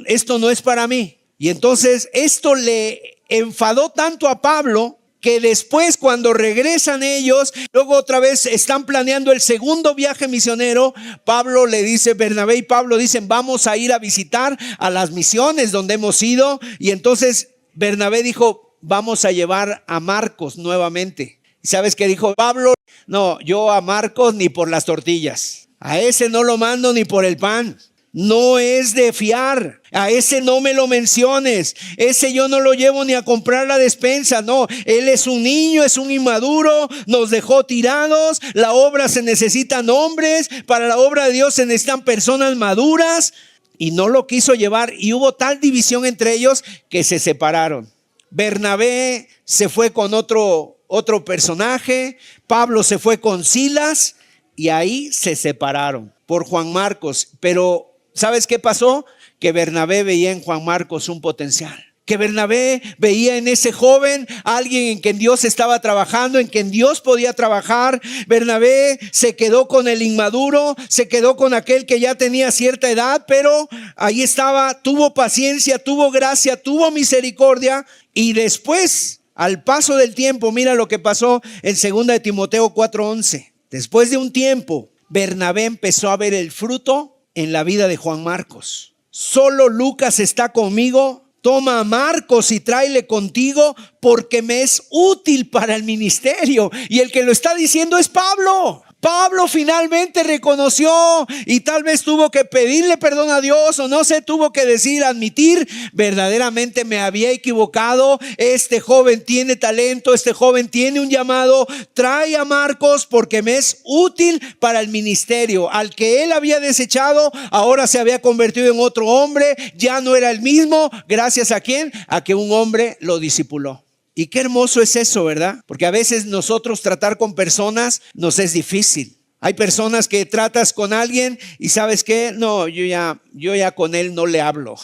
esto no es para mí. Y entonces esto le enfadó tanto a Pablo que después, cuando regresan ellos, luego otra vez están planeando el segundo viaje misionero. Pablo le dice, Bernabé y Pablo dicen, vamos a ir a visitar a las misiones donde hemos ido. Y entonces Bernabé dijo, vamos a llevar a Marcos nuevamente. ¿Y sabes qué dijo Pablo? No, yo a Marcos ni por las tortillas. A ese no lo mando ni por el pan. No es de fiar. A ese no me lo menciones. Ese yo no lo llevo ni a comprar la despensa. No, él es un niño, es un inmaduro. Nos dejó tirados. La obra se necesitan hombres. Para la obra de Dios se necesitan personas maduras. Y no lo quiso llevar. Y hubo tal división entre ellos que se separaron. Bernabé se fue con otro personaje. Pablo se fue con Silas. Y ahí se separaron por Juan Marcos. Pero ¿sabes qué pasó? Que Bernabé veía en Juan Marcos un potencial. Que Bernabé veía en ese joven alguien en quien Dios estaba trabajando, en quien Dios podía trabajar. Bernabé se quedó con el inmaduro, se quedó con aquel que ya tenía cierta edad, pero ahí estaba, tuvo paciencia, tuvo gracia, tuvo misericordia. Y después, al paso del tiempo, mira lo que pasó en 2 de Timoteo 4:11. Después de un tiempo, Bernabé empezó a ver el fruto en la vida de Juan Marcos. Solo Lucas está conmigo. Toma a Marcos y tráele contigo porque me es útil para el ministerio. Y el que lo está diciendo es Pablo. Pablo finalmente reconoció y tal vez tuvo que pedirle perdón a Dios o no sé, tuvo que admitir, verdaderamente me había equivocado. Este joven tiene talento, este joven tiene un llamado. Trae a Marcos porque me es útil para el ministerio. Al que él había desechado, ahora se había convertido en otro hombre. Ya no era el mismo. ¿Gracias a quién? A que un hombre lo discipuló. Y qué hermoso es eso, ¿verdad? Porque a veces nosotros tratar con personas nos es difícil. Hay personas que tratas con alguien y ¿sabes qué? No, yo ya con él no le hablo.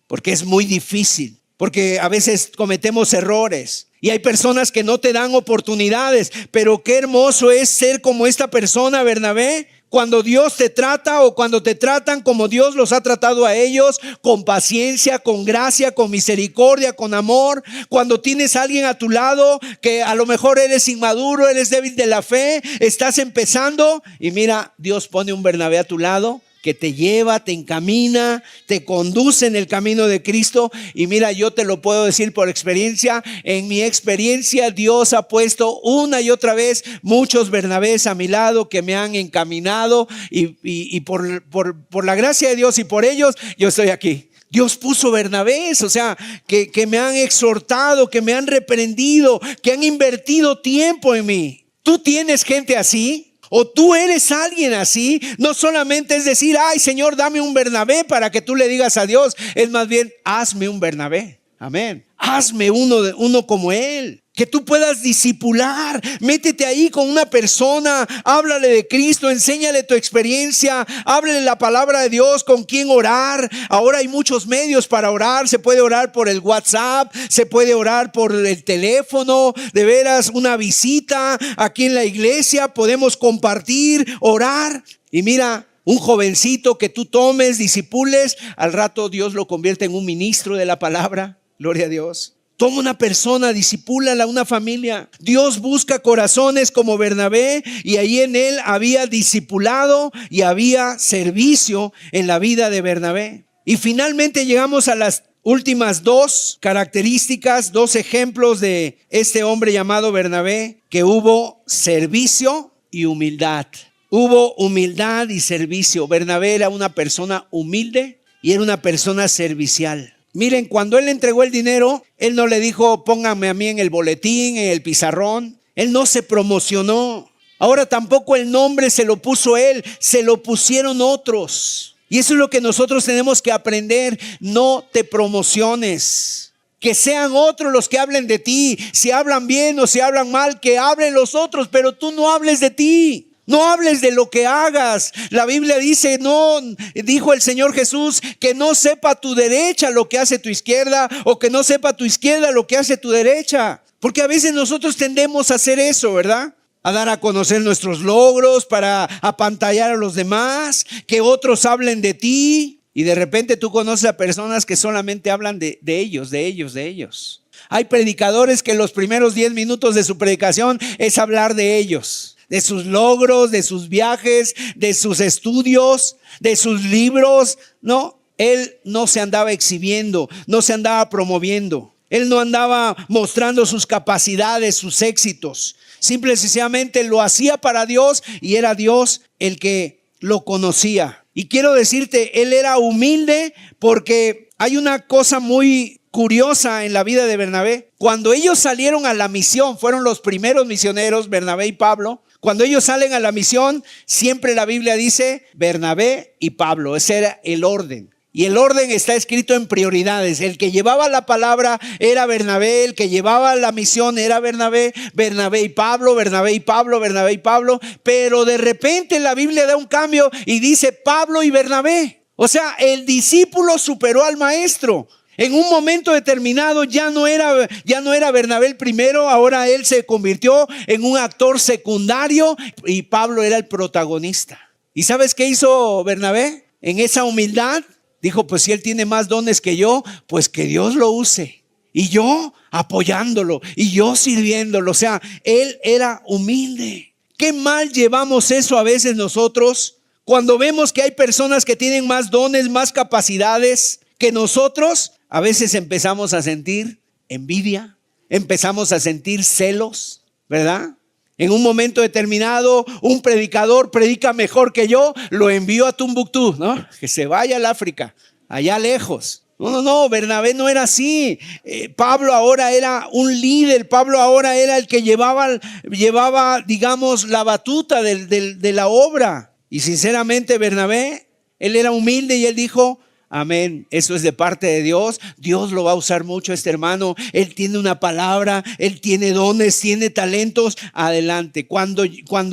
Porque es muy difícil. Porque a veces cometemos errores. Y hay personas que no te dan oportunidades. Pero qué hermoso es ser como esta persona, Bernabé. Cuando Dios te trata o cuando te tratan como Dios los ha tratado a ellos, con paciencia, con gracia, con misericordia, con amor. Cuando tienes a alguien a tu lado que a lo mejor eres inmaduro, eres débil de la fe, estás empezando y mira, Dios pone un Bernabé a tu lado que te lleva, te encamina, te conduce en el camino de Cristo. Y mira, yo te lo puedo decir por experiencia. En mi experiencia, Dios ha puesto una y otra vez muchos Bernabés a mi lado que me han encaminado y por la gracia de Dios y por ellos, yo estoy aquí. Dios puso Bernabés, o sea, que me han exhortado, que me han reprendido, que han invertido tiempo en mí. ¿Tú tienes gente así? O tú eres alguien así. No solamente es decir, ay Señor, dame un Bernabé para que tú le digas a Dios. Es más bien, hazme un Bernabé. Amén. Hazme uno como él. Que tú puedas discipular. Métete ahí con una persona. Háblale de Cristo. Enséñale tu experiencia. Háblale la palabra de Dios. Con quién orar. Ahora hay muchos medios para orar. Se puede orar por el WhatsApp. Se puede orar por el teléfono. De veras, una visita aquí en la iglesia. Podemos compartir, orar. Y mira, un jovencito que tú tomes, discipules, al rato Dios lo convierte en un ministro de la palabra. Gloria a Dios. Toma una persona, discipúlala, una familia. Dios busca corazones como Bernabé y ahí en él había discipulado y había servicio en la vida de Bernabé. Y finalmente llegamos a las últimas dos características, dos ejemplos de este hombre llamado Bernabé, que hubo servicio y humildad. Hubo humildad y servicio. Bernabé era una persona humilde y era una persona servicial. Miren, cuando él entregó el dinero, él no le dijo, póngame a mí en el boletín, en el pizarrón. Él no se promocionó. Ahora tampoco el nombre se lo puso él, se lo pusieron otros. Y eso es lo que nosotros tenemos que aprender. No te promociones. Que sean otros los que hablen de ti. Si hablan bien o si hablan mal, que hablen los otros, pero tú no hables de ti. No hables de lo que hagas. La Biblia dice, dijo el Señor Jesús, que no sepa tu derecha lo que hace tu izquierda, o que no sepa tu izquierda lo que hace tu derecha. Porque a veces nosotros tendemos a hacer eso, ¿verdad? A dar a conocer nuestros logros para apantallar a los demás, que otros hablen de ti. Y de repente tú conoces a personas que solamente hablan de ellos. Hay predicadores que los primeros 10 minutos de su predicación es hablar de ellos, de sus logros, de sus viajes, de sus estudios, de sus libros. No, él no se andaba exhibiendo, no se andaba promoviendo. Él no andaba mostrando sus capacidades, sus éxitos. Simple y sencillamente lo hacía para Dios y era Dios el que lo conocía. Y quiero decirte, él era humilde porque hay una cosa muy curiosa en la vida de Bernabé. Cuando ellos salieron a la misión, fueron los primeros misioneros, Bernabé y Pablo. Cuando ellos salen a la misión, siempre la Biblia dice Bernabé y Pablo. Ese era el orden. Y el orden está escrito en prioridades. El que llevaba la palabra era Bernabé, el que llevaba la misión era Bernabé, Bernabé y Pablo, Bernabé y Pablo, Bernabé y Pablo. Pero de repente la Biblia da un cambio y dice Pablo y Bernabé. O sea, el discípulo superó al maestro. En un momento determinado ya no era Bernabé el primero, ahora él se convirtió en un actor secundario y Pablo era el protagonista. ¿Y sabes qué hizo Bernabé? En esa humildad dijo, pues si él tiene más dones que yo, pues que Dios lo use. Y yo apoyándolo y yo sirviéndolo. O sea, él era humilde. Qué mal llevamos eso a veces nosotros cuando vemos que hay personas que tienen más dones, más capacidades que nosotros. A veces empezamos a sentir envidia, empezamos a sentir celos, ¿verdad? En un momento determinado, un predicador predica mejor que yo, lo envío a Tumbuctú, ¿no? Que se vaya al África, allá lejos. No, Bernabé no era así. Pablo ahora era un líder, Pablo ahora era el que llevaba, digamos, la batuta de la obra. Y sinceramente Bernabé, él era humilde y él dijo, amén, eso es de parte de Dios. Dios lo va a usar mucho este hermano. Él tiene una palabra, él tiene dones, tiene talentos. Adelante. Cuando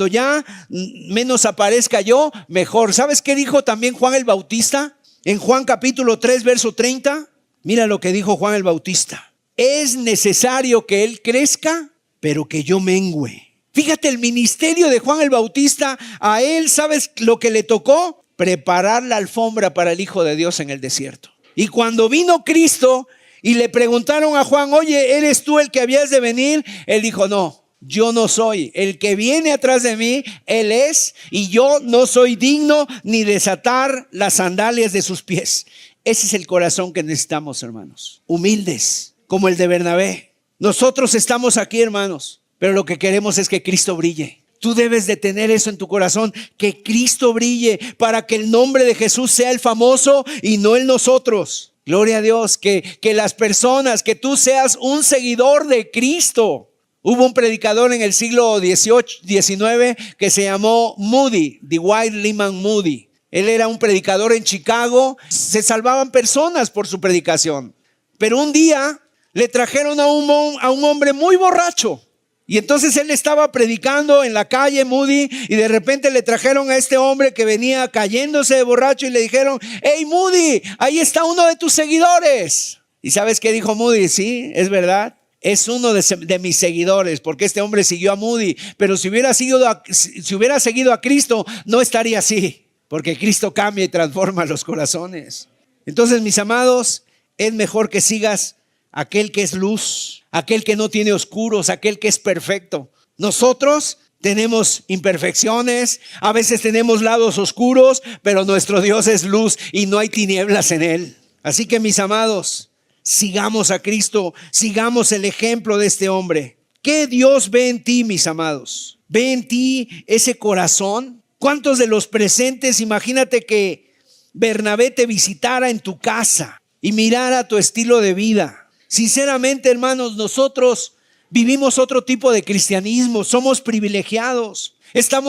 ya menos aparezca yo, mejor. ¿Sabes qué dijo también Juan el Bautista? En Juan capítulo 3, verso 30. Mira lo que dijo Juan el Bautista. Es necesario que él crezca, pero que yo mengüe. Fíjate el ministerio de Juan el Bautista. A él, ¿sabes lo que le tocó? Preparar la alfombra para el Hijo de Dios en el desierto. Y cuando vino Cristo y le preguntaron a Juan, oye, ¿eres tú el que habías de venir? Él dijo, no, yo no soy. El que viene atrás de mí, él es, y yo no soy digno ni desatar las sandalias de sus pies. Ese es el corazón que necesitamos, hermanos. Humildes, como el de Bernabé. Nosotros estamos aquí, hermanos, pero lo que queremos es que Cristo brille. Tú debes de tener eso en tu corazón, que Cristo brille para que el nombre de Jesús sea el famoso y no el nosotros. Gloria a Dios, que las personas, que tú seas un seguidor de Cristo. Hubo un predicador en el siglo XIX que se llamó Moody, Dwight Lyman Moody. Él era un predicador en Chicago, se salvaban personas por su predicación. Pero un día le trajeron a un hombre muy borracho. Y entonces él estaba predicando en la calle, Moody, y de repente le trajeron a este hombre que venía cayéndose de borracho y le dijeron, hey Moody, ahí está uno de tus seguidores. ¿Y sabes qué dijo Moody? Sí, es verdad, es uno de mis seguidores, porque este hombre siguió a Moody, pero si hubiera seguido a Cristo, no estaría así, porque Cristo cambia y transforma los corazones. Entonces, mis amados, es mejor que sigas aquel que es luz, aquel que no tiene oscuros, aquel que es perfecto. Nosotros tenemos imperfecciones, a veces tenemos lados oscuros, pero nuestro Dios es luz y no hay tinieblas en él. Así que, mis amados, sigamos a Cristo, sigamos el ejemplo de este hombre. ¿Qué Dios ve en ti, mis amados? ¿Ve en ti ese corazón? ¿Cuántos de los presentes, imagínate que Bernabé te visitara en tu casa y mirara tu estilo de vida? Sinceramente, hermanos, nosotros vivimos otro tipo de cristianismo, somos privilegiados.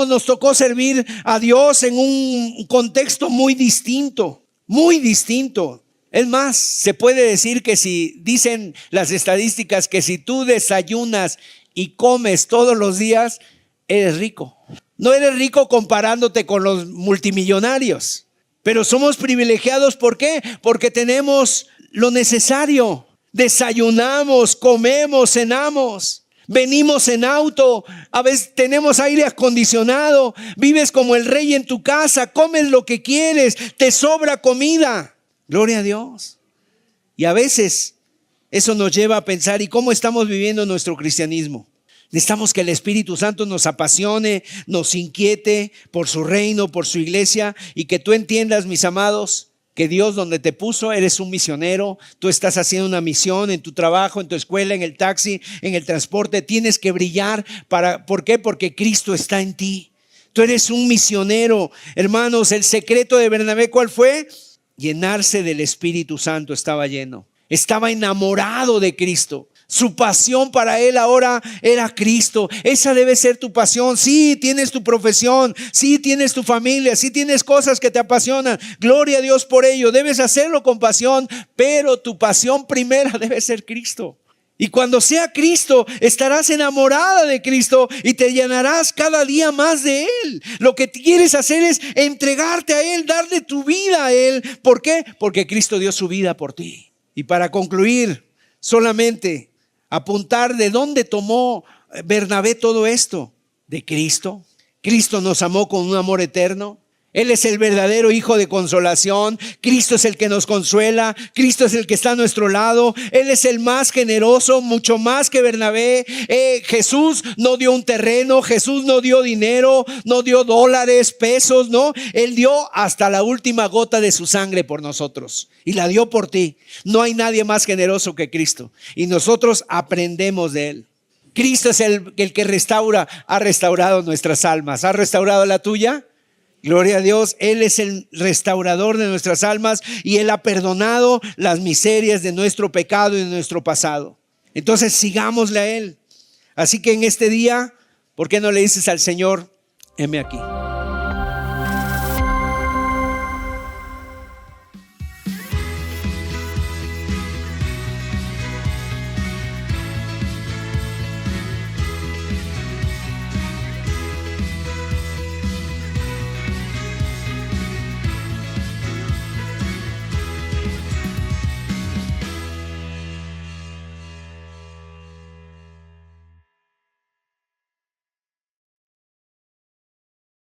Nos tocó servir a Dios en un contexto muy distinto, muy distinto. Es más, se puede decir que si dicen las estadísticas que si tú desayunas y comes todos los días, eres rico. No eres rico comparándote con los multimillonarios, pero somos privilegiados. ¿Por qué? Porque tenemos lo necesario. Desayunamos, comemos, cenamos, venimos en auto, a veces tenemos aire acondicionado, vives como el rey en tu casa, comes lo que quieres, te sobra comida. Gloria a Dios. Y a veces eso nos lleva a pensar, ¿y cómo estamos viviendo nuestro cristianismo? Necesitamos que el Espíritu Santo nos apasione, nos inquiete por su reino, por su iglesia, y que tú entiendas, mis amados, que Dios donde te puso, eres un misionero. Tú estás haciendo una misión en tu trabajo, en tu escuela, en el taxi, en el transporte. Tienes que brillar. ¿Por qué? Porque Cristo está en ti. Tú eres un misionero. Hermanos, el secreto de Bernabé, ¿cuál fue? Llenarse del Espíritu Santo. Estaba lleno. Estaba enamorado de Cristo. Su pasión para él ahora era Cristo. Esa debe ser tu pasión. Sí, tienes tu profesión, sí tienes tu familia, sí tienes cosas que te apasionan. Gloria a Dios por ello. Debes hacerlo con pasión, pero tu pasión primera debe ser Cristo. Y cuando sea Cristo, estarás enamorada de Cristo y te llenarás cada día más de Él. Lo que quieres hacer es entregarte a Él, darle tu vida a Él. ¿Por qué? Porque Cristo dio su vida por ti. Y para concluir, solamente apuntar de dónde tomó Bernabé todo esto. De Cristo. Cristo nos amó con un amor eterno. Él es el verdadero hijo de consolación. Cristo es el que nos consuela. Cristo es el que está a nuestro lado. Él es el más generoso, mucho más que Bernabé. Jesús no dio un terreno, Jesús no dio dinero, no dio dólares, pesos, no. Él dio hasta la última gota de su sangre por nosotros y la dio por ti. No hay nadie más generoso que Cristo y nosotros aprendemos de Él. Cristo es el que restaura, ha restaurado nuestras almas. ¿Ha restaurado la tuya? Gloria a Dios. Él es el restaurador de nuestras almas y Él ha perdonado las miserias de nuestro pecado y de nuestro pasado. Entonces sigámosle a Él. Así que en este día, ¿por qué no le dices al Señor, heme aquí?